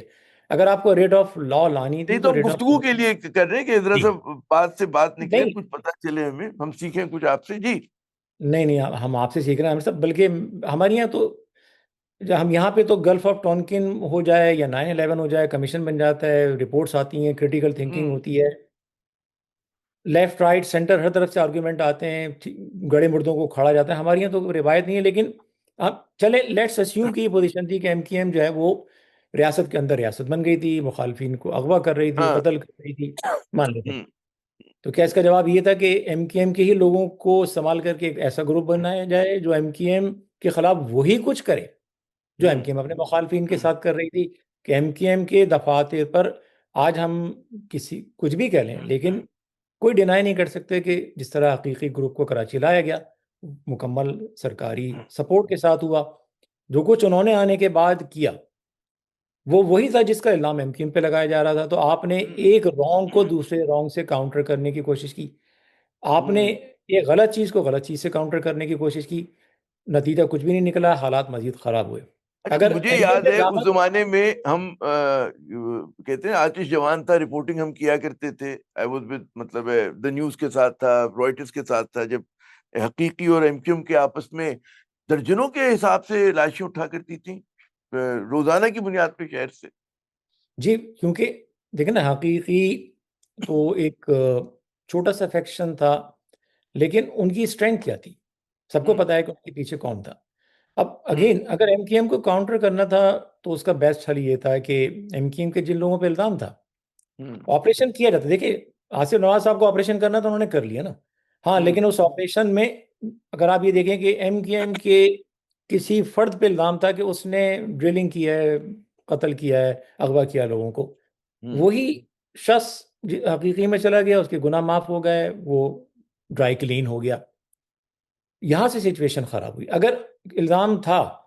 अगर आपको रेट ऑफ लॉ लानी नहीं थी तो तो हम रेट ऑफ गुफ्तगू के लिए कर रहे हैं कि जरा जी, सा बात से बात निकले, नहीं कुछ पता चले, हमें हम सीखें कुछ आपसे जी। नहीं नहीं, हम आपसे सीख रहे हैं हम सब, बल्कि हमारे यहाँ तो जब हम यहाँ पे तो गल्फ ऑफ टॉनकिन हो जाए या 9/11 हो जाए, कमीशन बन जाता है, रिपोर्ट्स आती हैं, क्रिटिकल थिंकिंग हम्म होती है, लेफ्ट राइट सेंटर हर तरफ से आर्गुमेंट आते हैं, गड़े मुर्दों को खड़ा जाता है। हमारे यहाँ तो रिवायत नहीं है, लेकिन आप चले लेट्स अस्यूम की ये पोजीशन थी कि एमकेएम जो है वो रियासत के अंदर रियासत बन गई थी, मुखालफिन को अगवा कर रही थी, हाँ। कत्ल कर रही थी, मान लेते हैं। हम्म तो क्या इसका जवाब ये था कि एमकेएम के ही लोगों को इस्तेमाल करके एक ऐसा ग्रुप बनाया जाए जो एमकेएम के खिलाफ वही कुछ करे जो हम्म एमकेएम अपने मुखालफिन के साथ कर रही थी। कि एमकेएम के दफातर पर आज हम किसी कुछ भी कह लें, लेकिन कोई डिनाई नहीं कर सकते कि जिस तरह हकीकी ग्रुप को कराची लाया गया मुकम्मल सरकारी सपोर्ट के साथ हुआ। जो कुछ उन्होंने आने के बाद किया वो वही था जिसका इल्जाम एमकेएम पे लगाया जा रहा था। तो आपने एक रॉन्ग को दूसरे रॉन्ग से काउंटर करने की कोशिश की, आपने हम्म। एक गलत चीज़ को गलत चीज़ से काउंटर करने की कोशिश की, नतीजा कुछ भी नहीं निकला, हालात मजीद खराब हुए। अच्छा, अगर मुझे एमकेएम याद के है उस इल्जाम जमाने में हम कहते हैं आतिश जवान था, रिपोर्टिंग हम किया करते थे। आई वाज विद मतलब द न्यूज के साथ था, रॉयटर्स के साथ था, जब हकीकी और एमक्यूएम के आपस में दर्जनों के हिसाब से लाशें उठा करती थी रोजाना की बुनियाद पे शहर से। जी, क्योंकि देखिए ना, हकीकी तो एक छोटा सा फैक्शन था, लेकिन उनकी स्ट्रेंथ क्या थी सबको हम्म पता है कि उनके पीछे कौन था। अब हम्म अगेन अगर एमकेएम को काउंटर करना था तो उसका बेस्ट हल ये था कि एमकेएम के जिन लोगों पे इल्जाम था हम्म ऑपरेशन किया जाता। देखिए आसिफ नवाज साहब को ऑपरेशन करना तो उन्होंने कर लिया ना, हाँ, हम्म लेकिन उस ऑपरेशन में अगर आप ये देखें कि एमकेएम के किसी फर्द पे इल्जाम था कि उसने ड्रिलिंग की है, कत्ल किया है, अगवा किया लोगों को, हम्म। वही शख्स हकीकी में चला गया, उसके गुनाह माफ हो गए, वो ड्राई क्लीन हो गया। यहां से सिचुएशन खराब हुई। अगर इल्जाम था,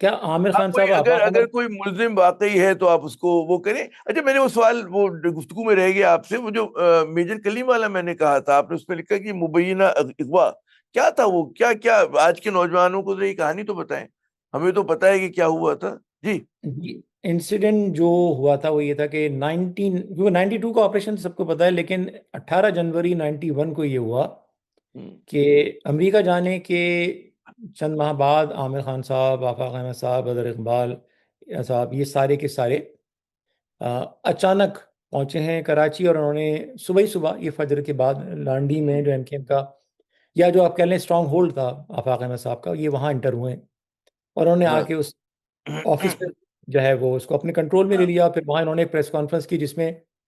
क्या आमिर आप खान कोई साहब अगर आफाक अगर अहमद। कोई मुल्जिम वाकई है तो आप उसको वो करें। अच्छा, मैंने वो सवाल वो गुफ्तगू में रह गया आपसे, वो जो मेजर कलीम वाला मैंने कहा था, आपने उसमें लिखा कि मुबैना अगवा, क्या था वो? क्या क्या आज के नौजवानों को तो ये कहानी तो बताएं, हमें तो पता है कि क्या हुआ था। जी। इंसिडेंट जो हुआ था वो ये था कि 92 का ऑपरेशन सबको पता है, लेकिन 18 जनवरी 91 को ये हुआ हम्म। कि अमेरिका जाने के चंद माह बाद आमिर खान साहब, आफाक अहमद साहब, बदर इकबाल साहब, ये सारे के सारे अ, अचानक पहुंचे हैं कराची। और उन्होंने सुबह ही सुबह, ये फजर के बाद, लांडी में हम्म। जो एमकेएम का, या जो आप कह लें स्ट्रांग होल्ड था आफाक अहमद साहब का, ये वहाँ इंटर हुए हैं। और उन्होंने हाँ। आके उस ऑफिस में जो है वो उसको अपने कंट्रोल में ले लिया। फिर वहाँ इन्होंने एक प्रेस कॉन्फ्रेंस की जिसमें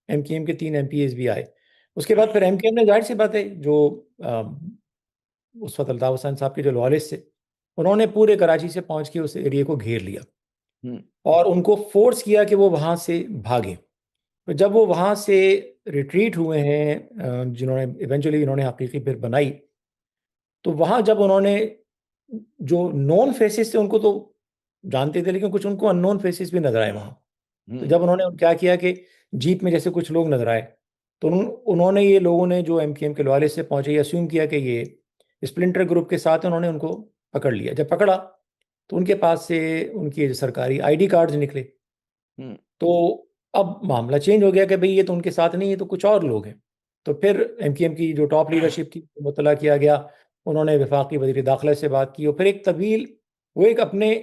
एमकेएम के 3 एमपीएस भी आए। उसके बाद फिर एमकेएम ने, जाहिर सी बात है, जो उस वक्त अल्ताफ हुसैन साहब के जो लॉयलिस्ट थे, उन्होंने पूरे कराची से पहुंच के उस एरिया को घेर लिया हम्म। और उनको फोर्स किया कि वो वहां से भागे। तो जब वो वहां से रिट्रीट हुए हैं, जिन्होंने इवेंचुअली इन्होंने हकीकी फिर बनाई, तो वहां जब उन्होंने, जो नॉन फेसेस थे उनको तो जानते थे, लेकिन कुछ उनको अननोन फेसेस भी नजर आए वहां। तो हम्म। जब उन्होंने क्या किया कि जीप में जैसे कुछ लोग नजर आए, तो उन्होंने, ये लोगों ने जो एमकेएम के लॉयलिस्ट से पहुंचे, ये अस्यूम किया कि ये स्प्लिंटर ग्रुप के साथ हैं, उन्होंने उनको पकड़ लिया। जब पकड़ा तो उनके पास से उनके सरकारी आईडी कार्ड्स निकले। हम्म। तो अब मामला चेंज हो गया कि भाई ये तो उनके साथ नहीं, ये तो कुछ और लोग हैं। तो फिर एमकेएम की जो टॉप लीडरशिप की मुतला किया गया, उन्होंने वफाकी वजीर दाखिला से बात की, और फिर एक तवील, वो एक अपने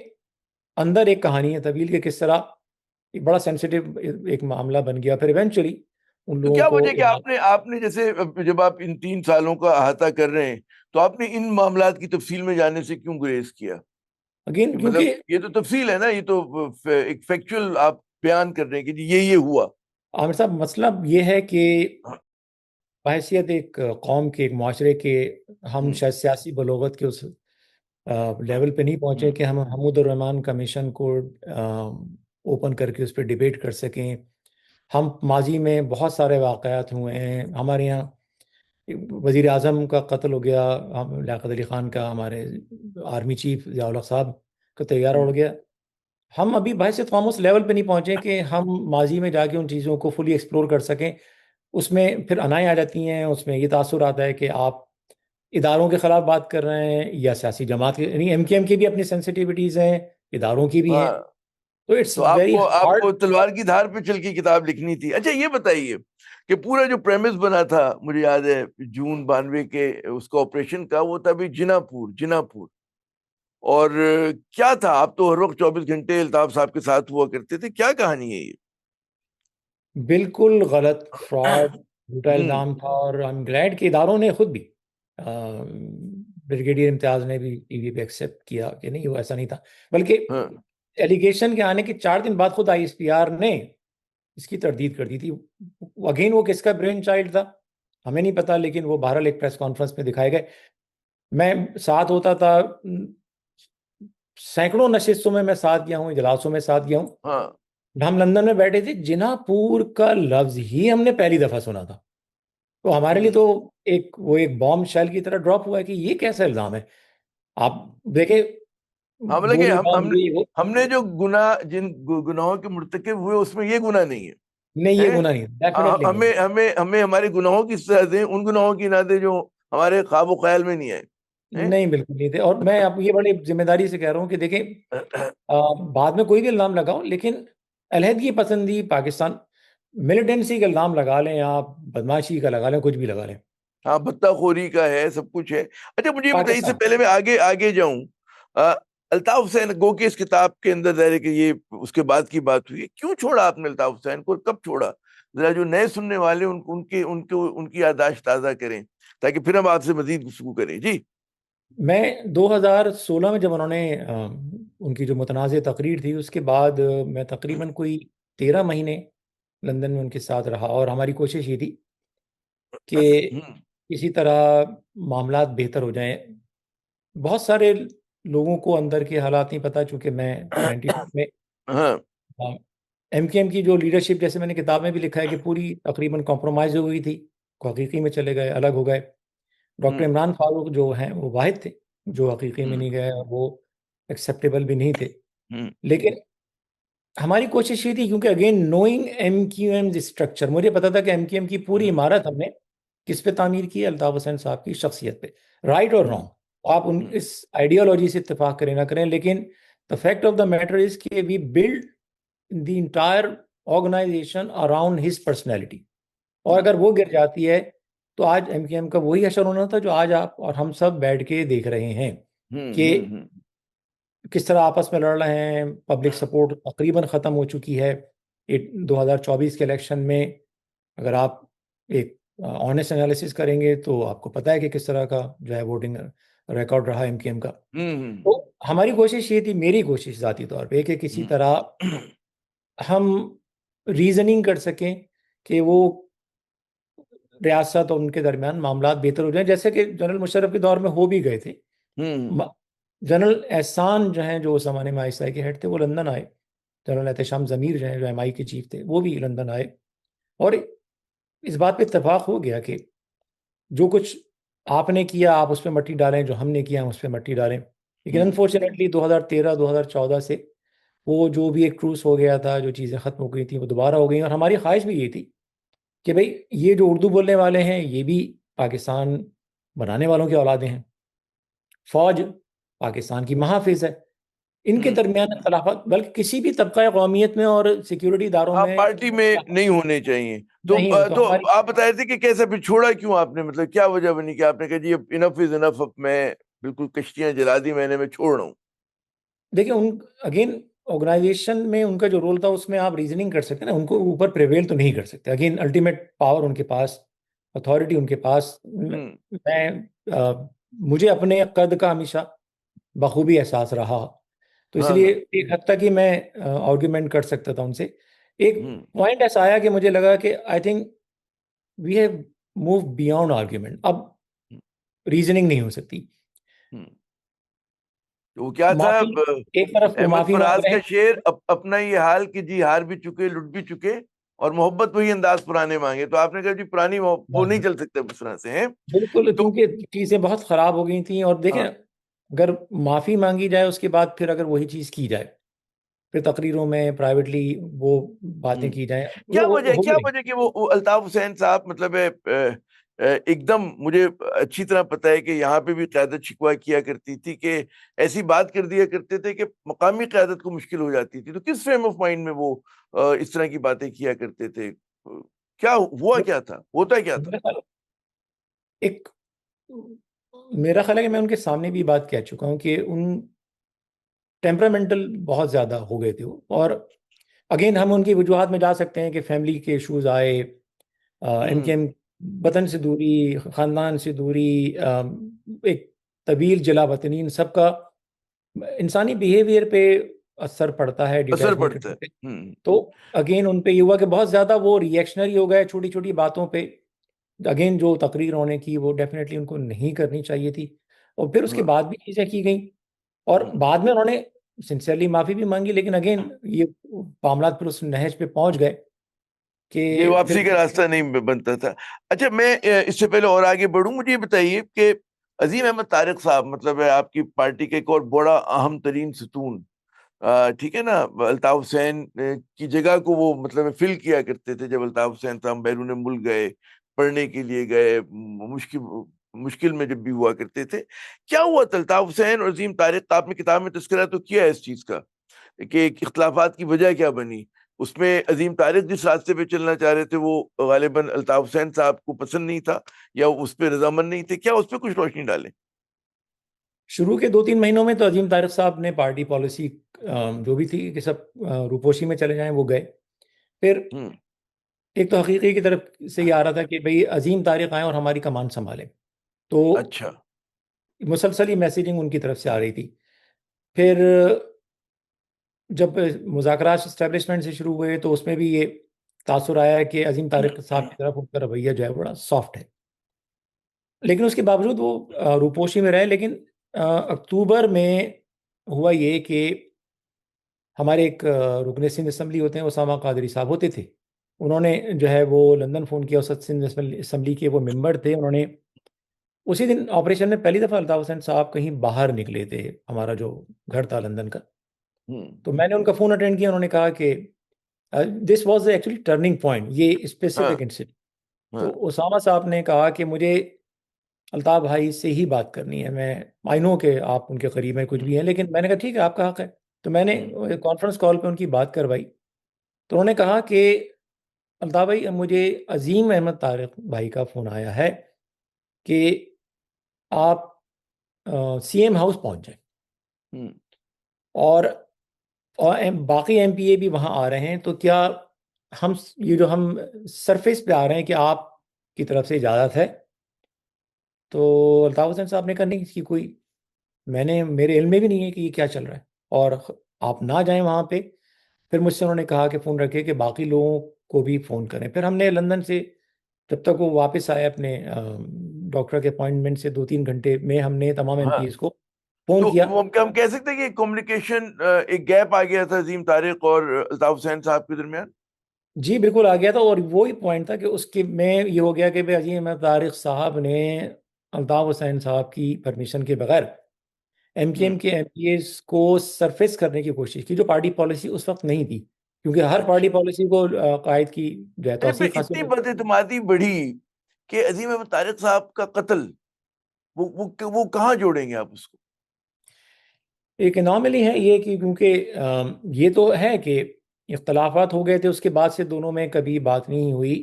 अंदर एक कहानी है तवील, के किस तरह एक बड़ा सेंसिटिव एक मामला बन गया। फिर इवेंचुअली उन तो लोगों क्या को वजह कि आपने आपने जैसे अब जब आप इन 3 सालों का अहाता कर रहे हैं, तो आपने इन मामलात की तफसील में जाने से क्यों गुरेज किया? अगेन, कि क्योंकि मतलब ये तो तफसील है ना, ये तो एक फैक्चुअल आप बयान कर रहे हैं कि जी ये हुआ। आमिर साहब, मसला ये है कि बहैसियत एक कौम के, एक माशरे के, हम हम्म। शायद सियासी बलोगत के उस लेवल पे नहीं पहुंचे हम्म। कि हम महमूद रहमान कमीशन को ओपन करके उस पर डिबेट कर सकें। हम माजी में बहुत सारे वाक़यात हुए हैं हमारे यहाँ। वज़ीर आज़म का कत्ल हो गया, लियाकत अली ख़ान का, हमारे आर्मी चीफ ज़िया उल हक साहब का तैयारा उड़ हम्म। गया। हम अभी बहस हम उस लेवल पे नहीं पहुंचे कि हम माजी में जाके उन चीज़ों को फुली एक्सप्लोर कर सकें। उसमें फिर अनाएं आ जाती हैं, उसमें ये तासुर आता है कि आप इदारों के खिलाफ बात कर रहे हैं या सियासी जमात के, यानी एमकेएम की भी अपनी सेंसिटिविटीज़ हैं, इदारों की भी हैं। हाँ। तो इट्स तो वेरी आपको हार्ड। आपको तलवार की धार पे चल के किताब लिखनी थी। अच्छा, ये बताइए कि पूरा जो प्रेमिस बना था, मुझे याद है जून 92 के उसका ऑपरेशन का, वो था भी जिनापुर, जिनापुर। और क्या था, आप तो हर वक्त 24 घंटे अल्ताफ साहब के साथ हुआ करते थे, क्या कहानी है ये? बिल्कुल गलत, फ्रॉड, झूठा हम्म। इल्ज़ाम था। और आई एम ग्लैड कि इदारों ने खुद भी, ब्रिगेडियर इम्तियाज ने भी टीवी पे एक्सेप्ट किया कि नहीं, वो ऐसा नहीं था। बल्कि हाँ। एलिगेशन के आने के 4 दिन बाद खुद आईएसपीआर ने इसकी तरदीद कर दी थी। अगेन, वो किसका ब्रेन चाइल्ड था हमें नहीं पता, लेकिन वो बहरहाल एक प्रेस कॉन्फ्रेंस में दिखाए गए। मैं साथ होता था, सैकड़ों नशिस्तों में मैं साथ गया हूँ, इजलासों में साथ गया हूँ। हाँ। हम लंदन में बैठे थे, जिनापुर का लफ्ज ही हमने पहली दफा सुना था। तो हमारे लिए हम्म। तो एक बॉम्ब शेल की तरह ड्रॉप हुआ है कि ये कैसा इल्जाम है। आप देखे, हाँ, मतलब कि गोली बॉम्ब, ये वो, हमने जो जिन गुनाहों के मुर्तकिब हुए उसमें ये गुनाह नहीं है। नहीं ये हैं? गुना नहीं, डेफिनेटली नहीं। हमें हमें हमें हमारे गुनाहों की सजा दें, उन गुनाहों की ना दें जो हमारे ख्वाब ख्याल में नहीं आए। हैं? नहीं, बिल्कुल नहीं थे। और मैं आप ये बड़ी जिम्मेदारी से कह रहा हूँ कि देखें, बाद में कोई भी इल्जाम लगाओ, लेकिन अलहदगी पसंदी, पाकिस्तान, मिलिटेंसी का इल्जाम लगा लें, आप बदमाशी का लगा लें, कुछ भी लगा लें, हाँ, बत्ताखोरी का है, सब कुछ है। अच्छा, मुझे ये बताइए, इससे पाकिस्तान। पहले मैं आगे आगे जाऊं, अ, अल्ताफ हुसैन गो के इस किताब के अंदर जाहिर है कि ये उसके बाद की बात हुई है, क्यों छोड़ा आपने अल्ताफ हुसैन को और कब छोड़ा? जरा जो नए सुनने वाले उनके उनके उनकी याददाश्त ताज़ा करें, ताकि फिर हम आपसे मजीद गुफ्तगू करें। जी। मैं 2016 में जब उन्होंने उनकी जो मुतनाज़ तकरीर थी, उसके बाद मैं तकरीबन कोई 13 महीने लंदन में उनके साथ रहा, और हमारी कोशिश ये थी कि हम्म। किसी तरह मामलात बेहतर हो जाएं। बहुत सारे लोगों को अंदर के हालात नहीं पता, चूंकि मैं 92 में हाँ। एमकेएम की जो लीडरशिप, जैसे मैंने किताब में भी लिखा है कि पूरी तकरीबन कॉम्प्रोमाइज हो गई थी, को हकीकी में चले गए, अलग हो गए। डॉक्टर हम्म इमरान फारूक जो हैं वो वाहिद थे जो हकीकी में हम्म नहीं गए, और वो एक्सेप्टेबल भी नहीं थे। हम्म लेकिन हमारी कोशिश ये थी, क्योंकि अगेन नोइंग एमक्यूएम स्ट्रक्चर, मुझे पता था कि एमक्यूएम की पूरी हम्म इमारत हमने किस पे तामीर की है, अल्ताफ हुसैन साहब की शख्सियत पे। राइट और हम्म रॉन्ग, आप उन हम्म इस आइडियोलॉजी से इत्तेफाक करें ना करें, लेकिन the fact of the matter is कि we build the entire organisation around his personality. और हम्म अगर वो गिर जाती है तो आज एमकेएम का वही असर होना था जो आज आप और हम सब बैठ के देख रहे हैं हम्म कि हम्म हम्म किस तरह आपस में लड़ रहे हैं। पब्लिक सपोर्ट तकरीबन ख़त्म हो चुकी है। 2024 के इलेक्शन में अगर आप एक ऑनेस्ट एनालिसिस करेंगे तो आपको पता है कि किस तरह का जो है वोटिंग रिकॉर्ड रहा एमकेएम का। हम्म तो हमारी कोशिश ये थी, मेरी कोशिश ज़ाती तौर पे, कि किसी हम्म तरह हम रीजनिंग कर सकें कि वो रियासत और उनके दरमियान मामलात बेहतर हो जाएं, जैसे कि जनरल मुशर्रफ के दौर में हो भी गए थे। हम्म म- जनरल एहसान जो हैं, जो उस जमाने में आईएसआई के हेड थे, वो लंदन आए। जनरल एहतशाम ज़मीर जो हैं, जो एमआई के चीफ थे, वो भी लंदन आए। और इस बात पे इत्तेफाक हो गया कि जो कुछ आपने किया आप उस पर मट्टी डालें, जो हमने किया हम उस पर मट्टी डालें। लेकिन हम्म अनफॉर्चुनेटली 2013 2014 से वो जो भी एक ट्रूस हो गया था, जो चीज़ें ख़त्म हो गई थी, वो दोबारा हो गई। और हमारी ख्वाहिश भी ये थी कि भाई ये जो उर्दू बोलने वाले हैं ये भी पाकिस्तान बनाने वालों की औलादे हैं, फौज पाकिस्तान की महाफिज है, इनके हम्म दरमियान इख्तलाफात बल्कि किसी भी तबका कौमियत में और सिक्योरिटी इदारों हाँ, में पार्टी में नहीं होने चाहिए। तो नहीं। तो तो हमारी, आप बता रहे थे कि कैसे फिर छोड़ा क्यों आपने, मतलब क्या वजह बनी कि आपने कहा जी अब इनफ इज इनफ, अब मैं बिल्कुल कश्तियां जला दी मैंने, मैं छोड़ रहा हूँ। देखिए उन अगेन ऑर्गेनाइजेशन में उनका जो रोल था उसमें आप रीजनिंग कर सकते हैं ना, उनको ऊपर प्रिवेल तो नहीं कर सकते। अगेन अल्टीमेट पावर उनके पास, अथॉरिटी उनके पास। हम्म मुझे अपने कद का हमेशा बखूबी एहसास रहा, तो हाँ इसलिए हाँ एक हद तक ही मैं आर्ग्यूमेंट कर सकता था उनसे। एक हम्म पॉइंट ऐसा आया कि मुझे लगा कि I think we have move beyond argument, अब हम्म रीजनिंग नहीं हो सकती। हम्म। तो वो क्या था माफी, अब, एक तरफ वो अहमद माफी मांग फराज रहे का हैं। शेर, अपना ये हाल कि जी हार भी चुके लुट भी चुके, और मोहब्बत वही अंदाज पुराने मांगे। तो आपने कहा जी पुरानी वो नहीं चल सकते उस तरह से हैं। बिल्कुल, तो क्योंकि चीज़ें बहुत ख़राब हो गई थी। और देखें, हाँ अगर माफ़ी मांगी जाए उसके बाद फिर अगर वही चीज़ की जाए, फिर तकरीरों में प्राइवेटली वो बातें हम्म। की जाएं, वो हो भी क्या रही। वजह कि वो अल्ताफ हुसैन साहब, मतलब है एकदम मुझे अच्छी तरह पता है कि यहाँ पे भी क़यादत शिकवा किया करती थी कि ऐसी बात कर दिया करते थे कि मकामी क़यादत को मुश्किल हो जाती थी। तो किस फ्रेम ऑफ माइंड में वो इस तरह की बातें किया करते थे? क्या हुआ, क्या था, होता क्या था? मेरा ख्याल एक मेरा ख्याल है कि मैं उनके सामने भी बात कह चुका हूँ कि उन टेम्परामेंटल बहुत ज़्यादा हो गए थे वो। और अगेन हम उनकी वजूहत में जा सकते हैं कि फैमिली के इशूज़ आए, हम्म इनके वतन से दूरी, ख़ानदान से दूरी, एक तवील जला वतनी, इन सब का इंसानी बिहेवियर पे असर पड़ता है असर डिटैचमेंट पड़ता है। करने पे। हम्म तो अगेन उन पे ये हुआ कि बहुत ज़्यादा वो रिएक्शनरी हो गए छोटी छोटी बातों पे। अगेन जो तकरीर होने की वो डेफिनेटली उनको नहीं करनी चाहिए थी, और फिर उसके हाँ बाद भी चीज़ें की गई। और हम्म। बाद में उन्होंने सिंसियरली माफ़ी भी मांगी, लेकिन अगेन ये मामला फिर उस नहज पे पहुंच गए ये कि वापसी फिर। का रास्ता नहीं बनता था। अच्छा, मैं इससे पहले और आगे बढ़ूं, मुझे ये बताइए कि अजीम अहमद तारिक साहब, मतलब है आपकी पार्टी का एक और बड़ा अहम तरीन सतून, ठीक है ना, अल्ताफ हुसैन की जगह को वो मतलब फिल किया करते थे। जब अल्ताफ हुसैन साहब बैरून मुल्क गए, पढ़ने के लिए गए, मुश्किल मुश्किल में जब भी हुआ करते थे, क्या हुआ था अल्ताफ हुसैन और अजीम तारिक का? आपने किताब में तस्करा तो किया है इस चीज का कि इख्तलाफात की वजह क्या बनी। उसमें अजीम तारिक जिस रास्ते पे चलना चाह रहे थे वो गालिबन अल्ताफ हुसैन साहब को पसंद नहीं था, या उस पर रजामंद नहीं थे, क्या उस पर कुछ रोशनी डालें? शुरू के 2-3 महीनों में तो अजीम तारिक साहब ने पार्टी पॉलिसी जो भी थी कि सब रूपोशी में चले जाएं, वो गए। फिर हम्म एक तो हकीकी की तरफ से ये आ रहा था कि भाई अजीम तारिक आए और हमारी कमान संभालें। तो अच्छा मुसलसल ही मैसेजिंग उनकी तरफ से आ रही थी। फिर जब मुज़ाकरात इस्टेब्लिशमेंट से शुरू हुए तो उसमें भी ये तासुर आया है कि अजीम तारिक साहब की तरफ उनका रवैया जो है बड़ा सॉफ्ट है। लेकिन उसके बावजूद वो रूपोशी में रहे। लेकिन अक्टूबर में हुआ ये कि हमारे एक रुकन सिंध असम्बली होते हैं, उसामा कादरी साहब होते थे। उन्होंने जो है वो लंदन फ़ोन किया, उस सिंध असम्बली के वो मेंबर थे। उन्होंने उसी दिन ऑपरेशन में पहली दफ़ा अल्ताफ़ हुसैन साहब कहीं बाहर निकले थे, हमारा जो घर था लंदन का। हम्म। तो मैंने उनका फ़ोन अटेंड किया। उन्होंने कहा कि this was actually turning point, ये हाँ। Specific incident. तो हाँ। उसामा साहब ने कहा कि मुझे अल्ताफ़ भाई से ही बात करनी है। मैं आई नो कि आप उनके करीब हैं, कुछ भी हैं, लेकिन मैंने कहा ठीक है, आपका हक है। तो मैंने हम्म। कॉन्फ्रेंस कॉल पे उनकी बात करवाई। तो उन्होंने कहा कि अल्ताफ़ भाई, मुझे अजीम अहमद तारिक भाई का फ़ोन आया है कि आप सीएम हाउस पहुंच जाएं, हम्म। और बाकी एमपीए भी वहां आ रहे हैं। तो क्या हम ये जो हम सरफेस पे आ रहे हैं, कि आप की तरफ से इजाज़त है? तो अल्ताफ़ हुसैन साहब ने कहा नहीं, इसकी कोई, मैंने, मेरे इल्म में भी नहीं है कि ये क्या चल रहा है, और आप ना जाएं वहाँ पे। फिर मुझसे उन्होंने कहा कि फ़ोन रखे, कि बाकी लोगों को भी फ़ोन करें। फिर हमने लंदन से, जब तक वो वापस आए अपने डॉक्टर के अपॉइंटमेंट से 2-3 घंटे में, हमने तमाम हाँ। एमपीएस को फ़ोन तो किया। हम कह सकते हैं कि कम्युनिकेशन, एक गैप आ गया था अजीम तारिक और अल्ताफ हुसैन साहब के दरमियान। जी बिल्कुल आ गया था, और वो ही पॉइंट था कि उसके में ये हो गया कि भाई अजीम अहमद तारिक साहब ने अल्ताफ हुसैन साहब की परमिशन के बगैर एमकेएम हम्म। के एमपीएस को सरफेस करने की कोशिश की, जो पार्टी पॉलिसी उस वक्त नहीं थी, क्योंकि हर पार्टी अच्छा। पॉलिसी को कायद की जो है अच्छा, तौसीक फिर हासिल इतनी हो। बदइतमादी बढ़ी कि अजीम अहमद तारिक साहब का कत्ल, वो कहाँ जोड़ेंगे आप उसको? एक एनॉमली है ये, कि क्योंकि ये तो है कि इख्तलाफात हो गए थे, उसके बाद से दोनों में कभी बात नहीं हुई।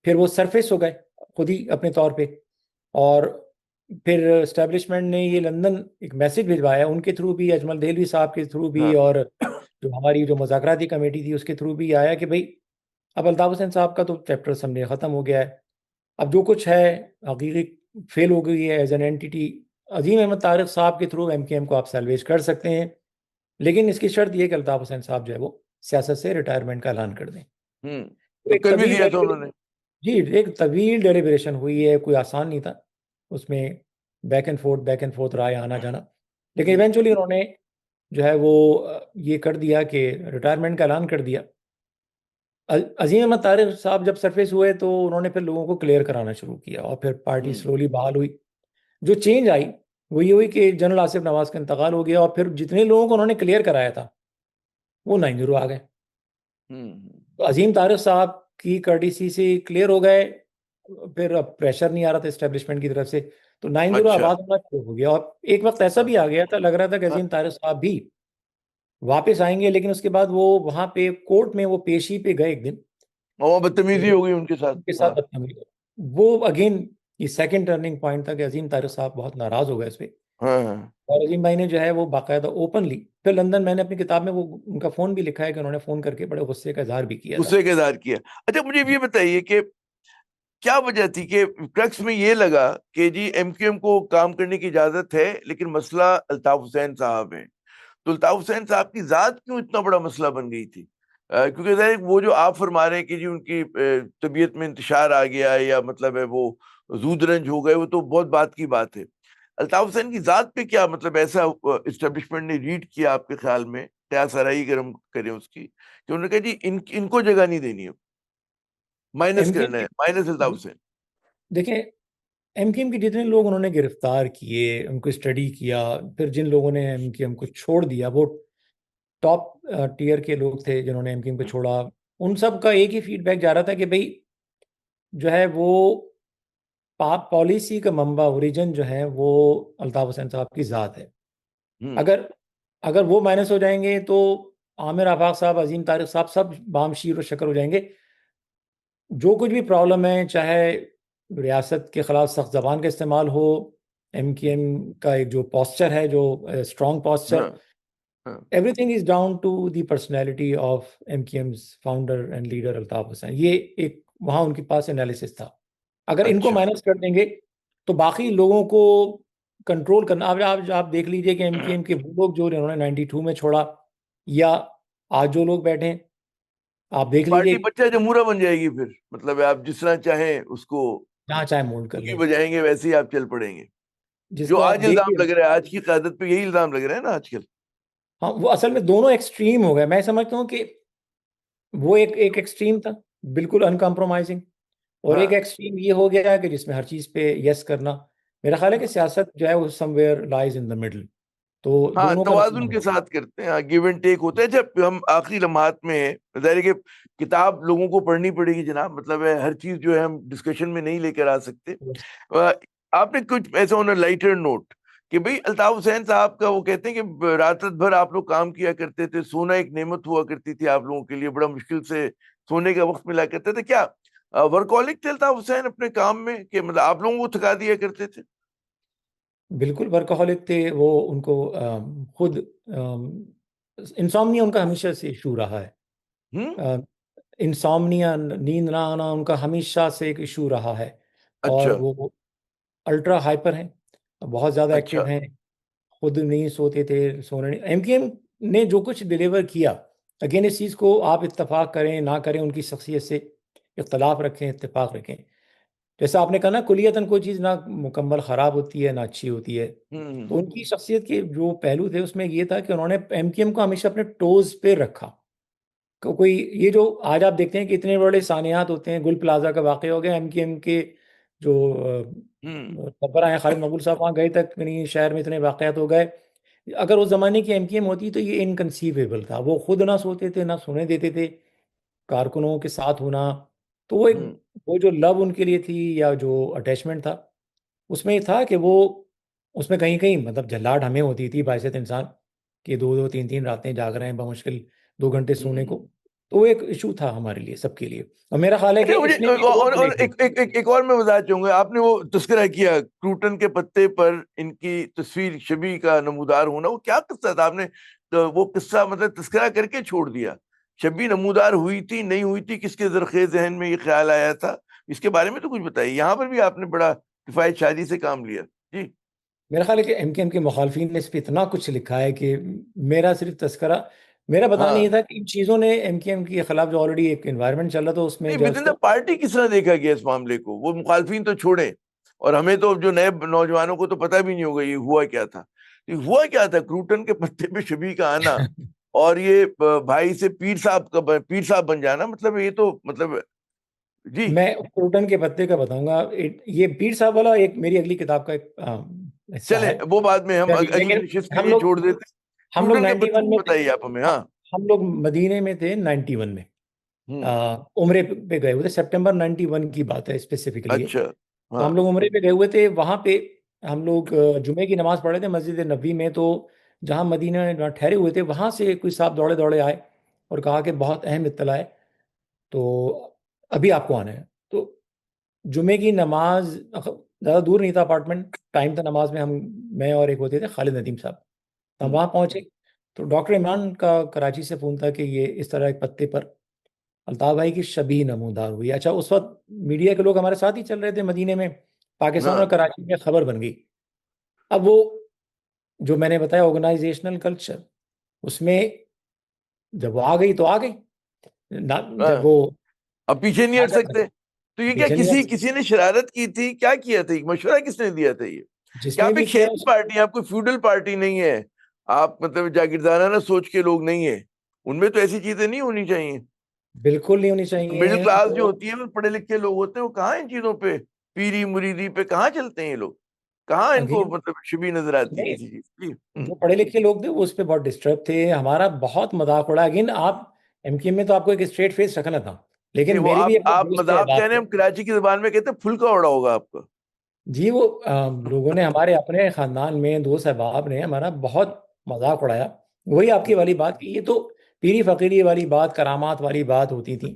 फिर वो सरफेस हो गए खुद ही अपने तौर पे, और फिर एस्टेब्लिशमेंट ने ये लंदन एक मैसेज भिजवाया, उनके थ्रू भी, अजमल देलवी साहब के थ्रू भी, हाँ। और जो हमारी जो मुज़ाकराती कमेटी थी उसके थ्रू भी आया, कि भाई अब अल्ताफ़ हुसैन साहब का तो चैप्टर समझे ख़त्म हो गया है। अब जो कुछ है हकीकी फेल हो गई है एज एन एंटिटी। अजीम अहमद तारिक साहब के थ्रू एमकेएम को आप सैलवेज कर सकते हैं, लेकिन इसकी शर्त यह है कि अल्ताफ हुसैन साहब जो है वो सियासत से रिटायरमेंट का ऐलान कर दें। हम्म। तो तो एक कर भी तवील दिया था उन्होंने। जी, एक तवील डेलिब्रेशन हुई है, कोई आसान नहीं था उसमें, बैक एंड फोर्थ राय आना जाना। लेकिन हम्म। इवेंचुअली उन्होंने जो है वो ये कर दिया कि रिटायरमेंट का ऐलान कर दिया। अजीम अहमद तारिक साहब जब सरफेस हुए, तो उन्होंने फिर लोगों को क्लियर कराना शुरू किया, और फिर पार्टी हम्म। स्लोली बहाल हुई। जो चेंज आई वो ये हुई कि जनरल आसिफ नवाज का इंतकाल हो गया, और फिर जितने लोगों को उन्होंने क्लियर कराया था वो 9 आ गए। हम्म। तो अजीम तारिक साहब की कर्टिसी से क्लियर हो गए। फिर अब प्रेशर नहीं आ रहा था इस्टेब्लिशमेंट की तरफ से, तो 9 अच्छा। आवाज होना शुरू हो गया। और एक वक्त ऐसा हाँ। भी आ गया था, लग रहा था कि हाँ। अजीम तारिक साहब भी वापस आएंगे, लेकिन उसके बाद वो वहां पे कोर्ट में वो पेशी पे गए एक दिन, और बदतमीजी तो हो गई उनके साथ। उनके साथ हाँ। बदतमीजी हुई। वो अगेन ये सेकंड टर्निंग पॉइंट था, कि अजीम तारिक साहब बहुत नाराज हो गए इस पे। हाँ। हाँ। और अजीम भाई ने जो है वो बाकायदा ओपनली, फिर लंदन, मैंने अपनी किताब में वो उनका फोन भी लिखा है कि उन्होंने फोन करके बड़े गुस्से का इजहार भी किया था। गुस्से का इजहार किया। अच्छा, मुझे ये बताइए कि क्या वजह थी कि क्रक्स में ये लगा कि जी एमक्यूएम को काम करने की इजाजत है, लेकिन मसला अल्ताफ हुसैन साहब है। तो अल्ताफ हुसैन साहब की जात क्यों इतना बड़ा मसला बन गई थी? क्योंकि ज़ाहिर है वो जो आप फरमा रहे हैं कि जी उनकी तबीयत में इंतशार आ गया, या मतलब है वो जूदरंज हो गए, वो तो बहुत बात की बात है। अल्ताफ हुसैन की जात पे क्या मतलब ऐसा इस्टेब्लिशमेंट ने रीड किया आपके ख्याल में, क्या सराही अगर हम करें उसकी, कि उन्होंने कहा जी इनको जगह नहीं देनी है, माइनस एमकेएम करना है, की, माइनस अल्ताफ हुसैन। देखें, एमकेएम के जितने लोग उन्होंने गिरफ्तार किए, उनको स्टडी किया, फिर जिन लोगों ने एमकेएम को छोड़ दिया, वो टॉप टीयर के लोग थे जिन्होंने एमकेएम को छोड़ा। उन सब का एक ही फीडबैक जा रहा था कि भाई जो है वो पॉलिसी का मंबा, ओरिजिन जो है वो अल्ताफ हुसैन साहब की ज़ात है। हम्म। अगर अगर वो माइनस हो जाएंगे, तो आमिर आफाक साहब, अजीम तारिक साहब, सब बामशीर और शक्र हो जाएंगे। जो कुछ भी प्रॉब्लम है, चाहे रियासत के खिलाफ सख्त जबान का इस्तेमाल हो, एमकेएम का एक जो पॉस्चर है, जो स्ट्रॉन्ग हाँ। पॉस्चर, हाँ। Everything is down to the personality of MQM's founder and leader Altaf Hussain. ये एक वहाँ उनके पास एनालिसिस था। अगर इनको अच्छा। माइनस कर देंगे, तो बाकी लोगों को कंट्रोल करना, अब आप देख लीजिए कि एमकेएम के वो लोग जो इन्होंने 92 में छोड़ा, या आज जो लोग बैठे हैं, आप देख पार्टी लीजिए, बच्चा जमूरा बन जाएगी फिर, मतलब है आप जिस तरह चाहें उसको जहाँ चाहे मोल्ड कर की लें, बजाएंगे, वैसे ही आप चल पड़ेंगे। जो जिसको आप आज इल्जाम देखिए। लग रहा है, आज की क़यादत पे यही इल्जाम लग रहा है ना आजकल। हाँ, वो असल में दोनों एक्सट्रीम हो गए। मैं समझता हूँ कि वो एक एक एक्सट्रीम था, बिल्कुल अनकम्प्रोमाइजिंग, और एक हाँ एक्सट्रीम ये हो गया कि जिसमें हर चीज़ पे यस करना। मेरा ख्याल है कि सियासत जो है वो somewhere lies in the middle, तो हाँ, दोनों का तवाजुन नुकसान के हो। साथ करते हैं, हाँ, गिव एंड टेक होता है जब हम आखिरी लम्हात में हैं। जाहिर है कि किताब लोगों को पढ़नी पड़ेगी जनाब, मतलब है हर चीज जो है हम डिस्कशन में नहीं लेकर आ सकते। अ, आपने कुछ ऐसा ऑन लाइटर नोट कि भाई अल्ताफ हुसैन साहब का वो कहते हैं कि रात रात भर आप लोग काम किया करते थे, सोना एक नेमत हुआ करती थी आप लोगों के लिए, बड़ा मुश्किल से सोने का वक्त मिला करते थे। क्या वर्कहोलिक थे अल्ताफ हुसैन अपने काम में, कि मतलब आप लोगों को थका दिया करते थे? बिल्कुल वर्कहोलिक थे वो। उनको खुद इंसोम्निया उनका हमेशा से इशू रहा हम्म। है। इंसोम्निया, नींद ना आना, उनका हमेशा से एक इशू रहा है। और अच्छा। वो अल्ट्रा हाइपर हैं, बहुत ज़्यादा अच्छा। एक्टिव हैं, खुद नहीं सोते थे, सोने नहीं। एमकेएम ने जो कुछ डिलीवर किया, अगेन इस चीज़ को आप इत्तेफाक करें ना करें, उनकी शख्सियत से इख्तलाफ रखें इत्तेफाक रखें, जैसा आपने कहा ना, कुलियतन कोई चीज़ ना मुकम्मल ख़राब होती है ना अच्छी होती है। तो हम्म। उनकी शख्सियत के जो पहलू थे उसमें ये था कि उन्होंने एमकेएम को हमेशा अपने टोज पे रखा। कोई ये जो आज आप देखते हैं कि इतने बड़े सानियात होते हैं, गुल प्लाजा का वाक़या हो गया, एमकेएम के जो हम्म। सरबराह हैं खालिद मकबूल साहब वहाँ गए तक नहीं, शहर में इतने वाक़यात हो गए। अगर उस ज़माने की एमकेएम होती तो ये इनकंसीवेबल था। वो खुद ना सोते थे ना सोने देते थे, कारकुनों के साथ होना। तो वो एक, हम्म। वो जो लव उनके लिए थी या जो अटैचमेंट था, उसमें ये था कि वो, उसमें कहीं कहीं मतलब झल्लाहट हमें होती थी बाइसेत इंसान, कि दो दो तीन तीन रातें जाग रहे हैं बमुश्किल 2 घंटे सोने को। हम्म। तो वो एक इशू था हमारे लिए, सबके लिए। और मेरा ख्याल है कि अच्छा, मुझे इसने भी और ओवरप्ले एक एक एक एक और मैं वजाहत चाहूंगा। आपने वो तस्करा किया क्रूटन के पत्ते पर इनकी तस्वीर शबी का नमूदार होना, वो क्या किस्सा था? आपने तो वो किस्सा मतलब तस्करा करके छोड़ दिया। शबी नमूदार हुई थी नहीं हुई थी, किसके जरखे जहन में ये ख्याल आया था? इसके बारे में तो कुछ बताइए। यहाँ पर भी आपने बड़ा किफायत शादी से काम लिया। जी। मेरा ख्याल है कि एमकेएम के मुखालफिन ने इस पर इतना कुछ लिखा है कि मेरा सिर्फ तस्करा, मेरा बताना ये हाँ। था कि इन चीज़ों ने एमकेएम के खिलाफ जो ऑलरेडी एक इन्वायरमेंट चल रहा था उसमें नहीं, जो है विद इन द उसको। पार्टी किस तरह देखा गया इस मामले को? वो मुखालफिन तो छोड़े, और हमें तो जो नए नौजवानों को तो पता भी नहीं होगा ये हुआ क्या था। ये हुआ क्या था क्रूटन के पत्ते पे शबी का आना, और ये भाई से पीर साहब बन जाना, मतलब ये तो मतलब। जी। मैं क्रूटन के पत्ते का बताऊंगा। ये पीर साहब वाला एक मेरी अगली किताब का एक हिस्सा चले है। वो बाद में हम अगली लेकिन नशिस्त के हम लिए लोग छोड़ देते हैं। हम लोग क्रूटन के पत्ते 91 में में थे। बताइए आप हमें। हाँ। हम लोग मदीने में थे 91 में। हम्म। उम्रे पे गए हुए थे, सितंबर 91 की बात है स्पेसिफिकली। अच्छा। तो हाँ। हम लोग उम्रे पे गए हुए थे वहाँ पे। हम लोग जुमे की नमाज पढ़े थे मस्जिद नबी में। तो जहाँ मदीना में जहाँ ठहरे हुए थे वहाँ से कोई साहब दौड़े दौड़े आए और कहा कि बहुत अहम इत्तला है, तो अभी आपको आना है। तो जुमे की नमाज, ज़्यादा दूर नहीं था अपार्टमेंट, टाइम था नमाज में। हम, मैं और एक होते थे खालिद नदीम साहब, तो हम हम्म। वहाँ पहुँचे। तो डॉक्टर इमरान का कराची से फ़ोन था कि ये इस तरह एक पत्ते पर अल्ताफ भाई की शबीह नमूदार हुई। अच्छा, उस वक्त मीडिया के लोग हमारे साथ ही चल रहे थे मदीने में, पाकिस्तान और हाँ। कराची में खबर बन गई। अब वो जो मैंने बताया ऑर्गेनाइजेशनल कल्चर, उसमें जब वो आ गई तो आ गई ना, जब हाँ। वो अब पीछे नहीं हट ताकत, सकते। तो ये क्या पीछे नहीं किसी हट किसी सकते। ने शरारत की थी? क्या किया था? मशवरा किसने दिया था ये? क्या जिसने आप भी एक किया शहरी पार्टी हैं? आप कोई फ्यूडल पार्टी नहीं है। आप मतलब जागीरदाराना सोच के लोग नहीं है। उनमें तो ऐसी चीजें नहीं होनी चाहिए। बिल्कुल नहीं होनी मिडिल चाहिए क्लास जो वो। होती है वो पढ़े लिखे लोग होते हैं, वो कहाँ इन चीजों पे, पीरी मुरीदी पे कहाँ चलते हैं ये लोग? कहाँ इनको अगेन, मतलब शिबी नजर आती है नहीं, किसी चीज की? जो पढ़े लिखे लोग थे वो उस पर बहुत डिस्टर्ब थे, हमारा बहुत मजाक उड़ा। अगेन आप एमकेएम में तो आपको एक स्ट्रेट फेस रखना था, नहीं, लेकिन वो मेरे भी अपने आप दोस्त थे मजाक कह अहबाब रहे हैं, थे। हम कराची की जबान में कहते हैं फुलका उड़ा होगा आपका। जी वो लोगों ने, हमारे अपने खानदान में दोस्त अहबाब ने हमारा बहुत मजाक उड़ाया। वही आपकी वाली बात की, ये तो पीरी फकीरी वाली बात, करामात वाली बात होती थी।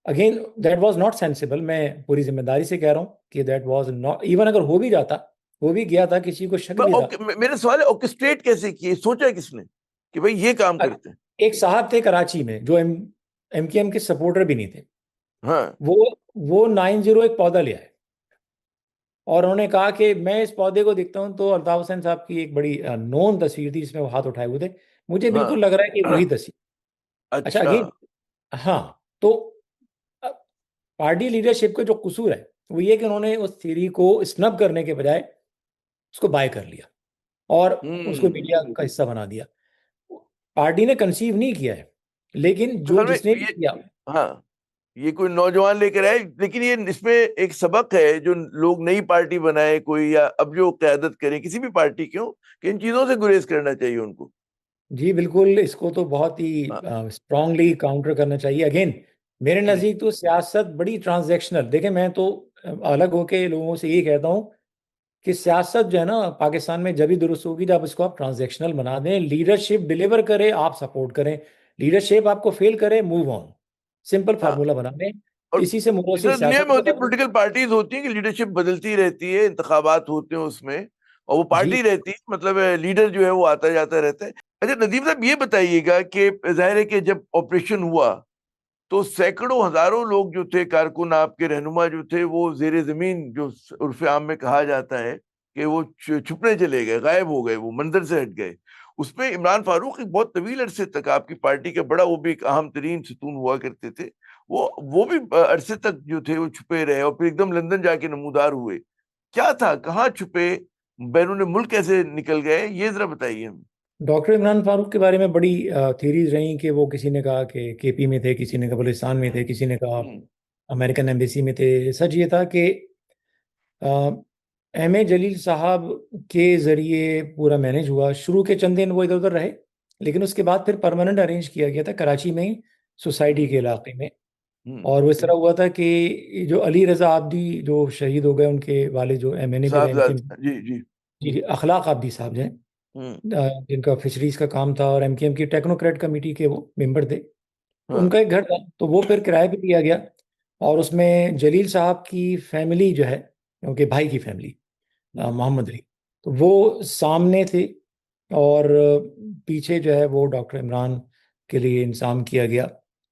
Again that was not sensible. मैं पूरी जिम्मेदारी से कह रहा हूँ कि दैट वाज नॉट, इवन अगर हो भी जाता, हो भी गया था, किसी को शक भी था। मेरा सवाल है, ऑर्केस्ट्रेट कैसे किए? सोचा किसने कि भाई ये काम करते हैं? एक साहब थे कराची में जो एमकेएम के सपोर्टर भी नहीं थे। हाँ। वो वो 90 एक पौधा ले आए और उन्होंने कहा कि मैं इस पौधे को देखता हूँ तो अल्ताफ हुसैन साहब की एक बड़ी नोन तस्वीर थी जिसमें वो हाथ उठाए हुए थे, मुझे हाँ। बिल्कुल लग रहा है कि वही तस्वीर। अच्छा अच्छा। अगेन, हाँ, तो अ, पार्टी लीडरशिप का जो कसूर है वो ये कि उन्होंने उस थ्योरी को स्नब करने के बजाय उसको बाय कर लिया और उसको हम्म। मीडिया का हिस्सा बना दिया। पार्टी ने कंसीव नहीं किया है, लेकिन जो असल में जिसने भी ये, किया। हाँ, ये कोई नौजवान लेकर आए, लेकिन ये इसमें एक सबक है, जो लोग नई पार्टी बनाए कोई, या अब जो क्यादत करें किसी भी पार्टी क्यों, कि इन चीजों से गुरेज करना चाहिए उनको। जी बिल्कुल, इसको तो बहुत ही हाँ। स्ट्रांगली काउंटर करना चाहिए। अगेन, मेरे हम्म। नज़दीक तो सियासत बड़ी ट्रांजैक्शनल। देखें, मैं तो अलग होके लोगों से ये कहता हूँ कि सियासत जो है ना पाकिस्तान में जब भी दुरुस्त होगी जब इसको आप ट्रांजैक्शनल बना दें। लीडरशिप डिलीवर करे, आप सपोर्ट करें। लीडरशिप आपको फेल करे, मूव ऑन। सिंपल हाँ। फार्मूला बना दें। और इसी से जिस मुनसिर तरह दुनिया सियासत में को होती है, बदलें। पॉलिटिकल पार्टीज होती हैं कि लीडरशिप बदलती रहती है, इंतखाबात होते हैं उसमें, और वो जी पार्टी रहती है, मतलब लीडर जो है वो आता जाता रहता है। अच्छा नदीम साहब, ये बताइएगा कि जाहिर है कि जब ऑपरेशन हुआ तो सैकड़ों हजारों लोग जो थे, कारकुन आपके रहनुमा जो थे, वो जेर जमीन, जो उर्फ आम में कहा जाता है, कि वो छुपने चले गए, गायब हो गए, वो मंदिर से हट गए। उसमें इमरान फारूक एक बहुत तवील अरसे तक आपकी पार्टी का बड़ा, वो भी एक अहम तरीन सतून हुआ करते थे, वो भी अरसे तक जो थे वो छुपे रहे, और फिर एकदम लंदन जाके नमूदार हुए। क्या था, कहाँ छुपे, बैरून मुल्क कैसे निकल गए, ये जरा बताइए हमें। डॉक्टर इमरान फारूक के बारे में बड़ी थीरीज रही कि वो किसी ने कहा कि केपी में थे, किसी ने कहा बलूचिस्तान में थे, हम्म। किसी ने कहा हम्म। अमेरिकन एम्बेसी में थे। सच ये था कि एम ए जलील साहब के ज़रिए पूरा मैनेज हुआ। शुरू के चंद दिन वो इधर उधर रहे, लेकिन उसके बाद फिर परमानेंट अरेंज किया गया था कराची में ही, सोसाइटी हम्म। के इलाके में। हम्म। और वो इस तरह हुआ था कि जो अली रज़ा आब्दी जो शहीद हो गए, उनके वाले जो एम एन ए भी रहे साहबजाद, एम जी जी। जी अखलाक आब्दी साहब हैं, हम्म। जिनका फिशरीज का काम था और एमकेएम की टेक्नोक्रेट कमेटी के वो मेंबर थे। तो हाँ। उनका एक घर था, तो वो फिर किराए पे लिया गया। और उसमें जलील साहब की फैमिली जो है, उनके भाई की फैमिली, हम्म। मोहम्मद अली, तो वो सामने थे। और पीछे जो है वो डॉक्टर इमरान के लिए इंतजाम किया गया,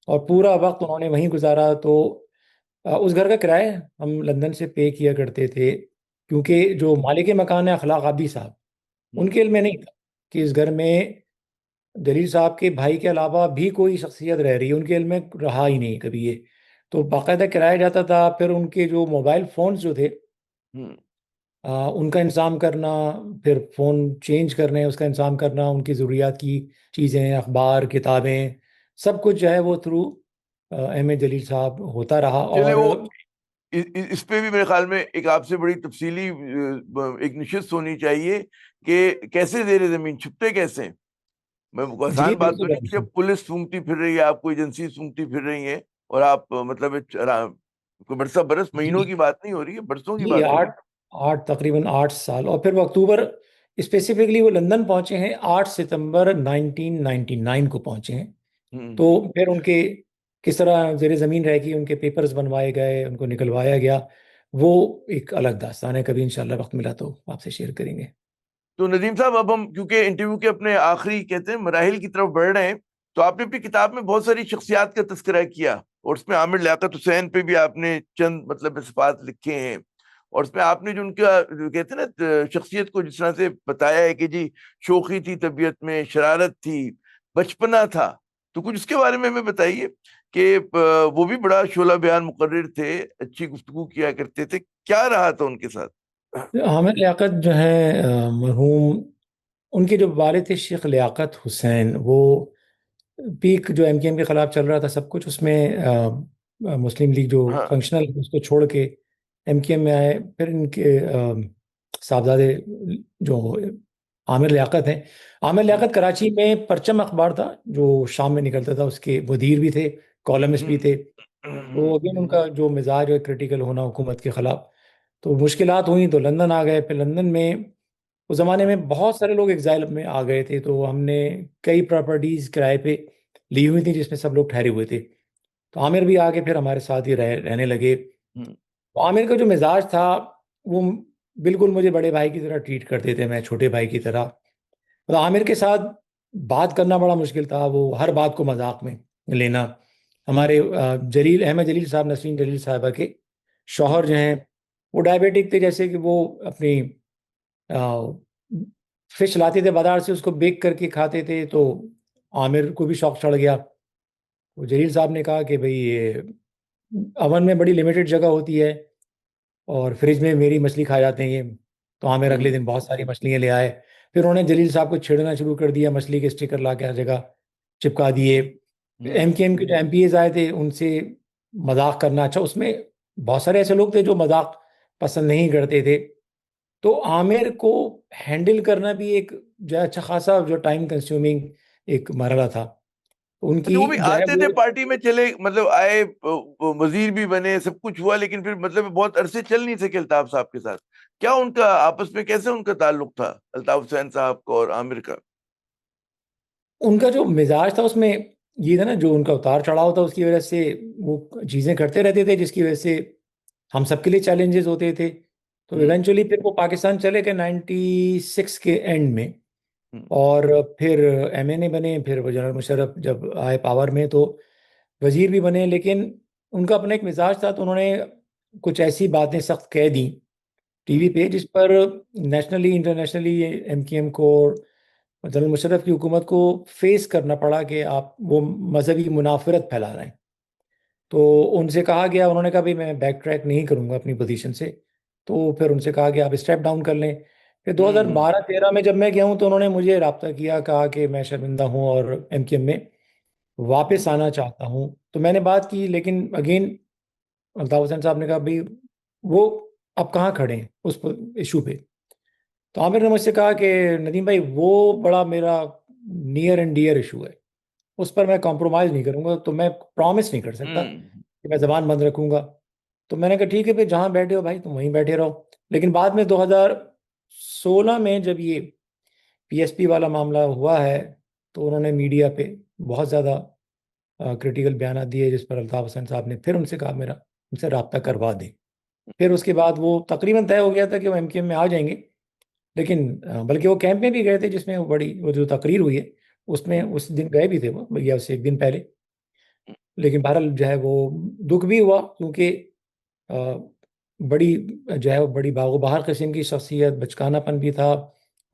और हम्म। पूरा वक्त उन्होंने वहीं गुजारा। तो उस घर का किराया हम लंदन से पे किया करते थे, क्योंकि हम्म। जो मालिक मकान है अखलाक आबदी साहब, हम्म। उनके इल्म में नहीं था कि इस घर में जलील साहब के भाई के अलावा भी कोई शख्सियत रह रही है। उनके इल्म में रहा ही नहीं कभी ये। तो बाकायदा किराया जाता था। फिर उनके जो मोबाइल फ़ोन्स जो थे, हम्म। उनका इंतज़ाम करना, फिर फ़ोन चेंज करने उसका इंतज़ाम करना, उनकी ज़रूरियात की चीज़ें, अखबार, किताबें, सब कुछ जो है वो थ्रू एम ए जलील साहब होता रहा। चलिए, और वो इस पे भी मेरे ख्याल में एक आपसे बड़ी तफसीली एक निशिस्त होनी चाहिए, कि कैसे जेर जमीन छुपते कैसे हैं। मैं, कोई जी आसान बात तो नहीं कि बिल्कुल। जब पुलिस सूंघती फिर रही है, आपको एजेंसी सूंघती फिर रही है, और आप मतलब कोई बरसा बरस महीनों जी की बात नहीं हो रही है, बरसों की जी बात हो रही आठ आठ तकरीबन 8 साल। और फिर वो अक्टूबर, स्पेसिफिकली वो लंदन पहुंचे हैं 8 सितंबर 1999 को पहुंचे हैं। है। तो फिर उनके किस तरह जेर ज़मीन रह गई, उनके पेपर्स बनवाए गए, उनको निकलवाया गया, वो एक अलग दास्तान है। कभी इंशाल्लाह वक्त मिला तो आपसे शेयर करेंगे। तो नदीम साहब, अब हम क्योंकि इंटरव्यू के अपने आखिरी कहते हैं मराहिल की तरफ बढ़ रहे हैं, तो आपने अपनी किताब में बहुत सारी शख्सियात का तस्करा किया, और उसमें आमिर लियाकत हुसैन पे भी आपने चंद मतलब सिफात लिखे हैं, और उसमें आपने जो उनका जो कहते हैं ना शख्सियत को जिस तरह से बताया है कि जी, शोखी थी तबीयत में, शरारत थी, बचपना था, तो कुछ उसके बारे में हमें बताइए, कि वो भी बड़ा शोला बयान मुकर्रिर थे, अच्छी गुफ्तगू किया करते थे, क्या रहा था उनके साथ। हामिद लियाकत जो है, मरहूम, उनके जो वालिद थे शेख लियाकत हुसैन, वो पीक जो एमकेएम के खिलाफ चल रहा था सब कुछ उसमें, मुस्लिम लीग जो हाँ। फंक्शनल उसको छोड़ के एमकेएम में आए। फिर इनके साहबजादे जो आमिर लियाकत हैं, आमिर हम्म। लियाकत कराची में परचम अखबार था जो शाम में निकलता था, उसके मुदीर भी थे, कॉलमिस्ट भी हम्म। थे। तो हम्म। अगेन उनका जो मिजाज है क्रिटिकल होना हुकूमत के खिलाफ। तो मुश्किलात हुई तो लंदन आ गए। फिर लंदन में उस ज़माने में बहुत सारे लोग एग्जाइल में आ गए थे, तो हमने कई प्रॉपर्टीज़ किराए पे ली हुई थी जिसमें सब लोग ठहरे हुए थे। तो आमिर भी आके फिर हमारे साथ ही रहने लगे। हम्म। तो आमिर का जो मिजाज था, वो बिल्कुल मुझे बड़े भाई की तरह ट्रीट करते थे, मैं छोटे भाई की तरह। तो आमिर के साथ बात करना बड़ा मुश्किल था, वो हर बात को मजाक में लेना। हमारे जलील अहमद जलील साहब, नसरीन जलील साहबा के हम्म। शौहर जो हैं, वो डायबिटिक थे। जैसे कि वो अपनी फिश लाते थे बाजार से, उसको बेक करके खाते थे। तो आमिर को भी शौक चढ़ गया। तो जलील साहब ने कहा कि भाई ये अवन में बड़ी लिमिटेड जगह होती है, और फ्रिज में मेरी मछली खा जाते हैं ये। तो आमिर अगले हम्म। दिन बहुत सारी मछलियाँ ले आए। फिर उन्होंने जलील साहब को छेड़ना शुरू कर दिया, मछली के स्टिकर ला के हर जगह चिपका दिए। एमकेएम के जो एमपीएस आए थे उनसे मजाक करना, अच्छा उसमें बहुत सारे ऐसे लोग थे जो मजाक पसंद नहीं करते थे। तो आमिर को हैंडल करना भी एक जो है अच्छा खासा जो टाइम कंज्यूमिंग एक मरहला था उनकी, अच्छा, वो भी जो है आते थे वो। पार्टी में, चले मतलब आए, वजीर भी बने, सब कुछ हुआ, लेकिन फिर मतलब बहुत अरसे चल नहीं सके अल्ताफ साहब के साथ। क्या उनका आपस में कैसे उनका ताल्लुक था, अल्ताफ हुसैन साहब का और आमिर का? उनका जो मिजाज था उसमें ये था ना, जो उनका उतार चढ़ाव था उसकी वजह से वो चीज़ें करते रहते थे, जिसकी वजह से हम सबके लिए चैलेंजेस होते थे। तो हम्म। इवेंचुअली फिर वो पाकिस्तान चले गए 96 के एंड में, हम्म। और फिर एमएनए बने। फिर वो जनरल मुशर्रफ जब आए पावर में तो वजीर भी बने, लेकिन उनका अपना एक मिजाज था, तो उन्होंने कुछ ऐसी बातें सख्त कह दी टीवी हम्म। पे जिस पर नेशनली इंटरनेशनली एमकेएम को और जनरल मुशर्रफ की हुकूमत को फेस करना पड़ा कि आप वो मजहबी मुनाफरत फैला रहे हैं। तो उनसे कहा गया, उन्होंने कहा भाई मैं बैक ट्रैक नहीं करूंगा अपनी पोजीशन से। तो फिर उनसे कहा गया आप स्टेप डाउन कर लें। फिर हम्म। 2012-13 में जब मैं गया हूं तो उन्होंने मुझे रब्ता किया, कहा कि मैं शर्मिंदा हूं और एमकेएम में वापस हम्म। आना चाहता हूं। तो मैंने बात की, लेकिन अगेन अल्ताफ हुसैन साहब ने कहा भाई वो अब कहाँ खड़े हैं उस इशू पे। तो आमिर ने मुझसे कहा कि नदीम भाई वो बड़ा मेरा नियर एंड डियर इशू है, उस पर मैं कॉम्प्रोमाइज़ नहीं करूंगा, तो मैं प्रॉमिस नहीं कर सकता हम्म। कि मैं ज़बान बंद रखूंगा। तो मैंने कहा ठीक है भाई, जहाँ बैठे हो भाई तुम वहीं बैठे रहो। लेकिन बाद में 2016 में जब ये पीएसपी वाला मामला हुआ है तो उन्होंने मीडिया पे बहुत ज़्यादा क्रिटिकल बयान दिए, जिस पर अल्ताफ हुसैन साहब ने फिर उनसे कहा मेरा उनसे रब्ता करवा दें। फिर उसके बाद वो तकरीबन तय हो गया था कि वो एमकेएम में आ जाएंगे। लेकिन बल्कि वो कैंप में भी गए थे जिसमें वो बड़ी वो जो तकरीर हुई है उसमें उस दिन गए भी थे वो भैया, उससे एक दिन पहले। लेकिन बहरहाल जो है वो दुख भी हुआ, क्योंकि अ, बड़ी जो है वो बड़ी बागोबार किस्म की शख्सियत, बचकानापन भी था।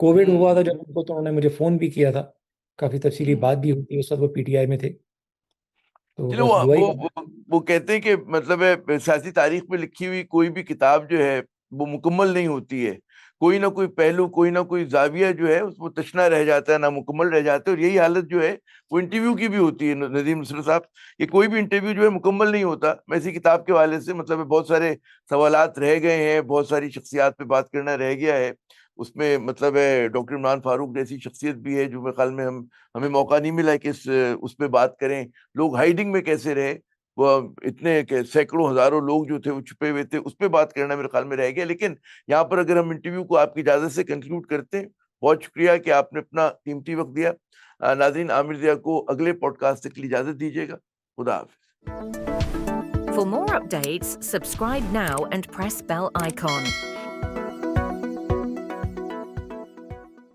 कोविड हुआ था जब उनको, तो उन्होंने मुझे फ़ोन भी किया था, काफ़ी तफसीली हम्म। बात भी हुई थी, उस वक्त वो पीटीआई में थे। तो चलो, बस दुआ ही वो करना। वो वो कहते हैं कि मतलब है, सियासी तारीख में लिखी हुई कोई भी किताब जो है वो मुकम्मल नहीं होती है। कोई ना कोई पहलू, कोई ना कोई जाविया जो है उसमें तशना रह जाता है, ना मुकम्मल रह जाता है। और यही हालत जो है वो इंटरव्यू की भी होती है नदीम नुसरत साहब। ये कोई भी इंटरव्यू जो है मुकम्मल नहीं होता। मैं इसी किताब के हवाले से मतलब है, बहुत सारे सवालात रह गए हैं, बहुत सारी शख्सियात पे बात करना रह गया है। उसमें मतलब है डॉक्टर इमरान फारूक जैसी शख्सियत भी है जो मेरे ख्याल में हमें मौका नहीं मिला है कि उस पर बात करें। लोग हाइडिंग में कैसे रहे, वो इतने के सैकड़ों हजारों लोग जो थे वो छुपे हुए थे, उस पर बात करना मेरे ख्याल में रह गया। लेकिन यहाँ पर अगर हम इंटरव्यू को आपकी इजाजत से कंक्लूड करते हैं, बहुत शुक्रिया कि आपने अपना कीमती वक्त दिया। नाज़रीन, आमिर ज़िया को अगले पॉडकास्ट तक के लिए इजाजत दीजिएगा। खुदा हाफिज। For more updates, subscribe now and press bell icon.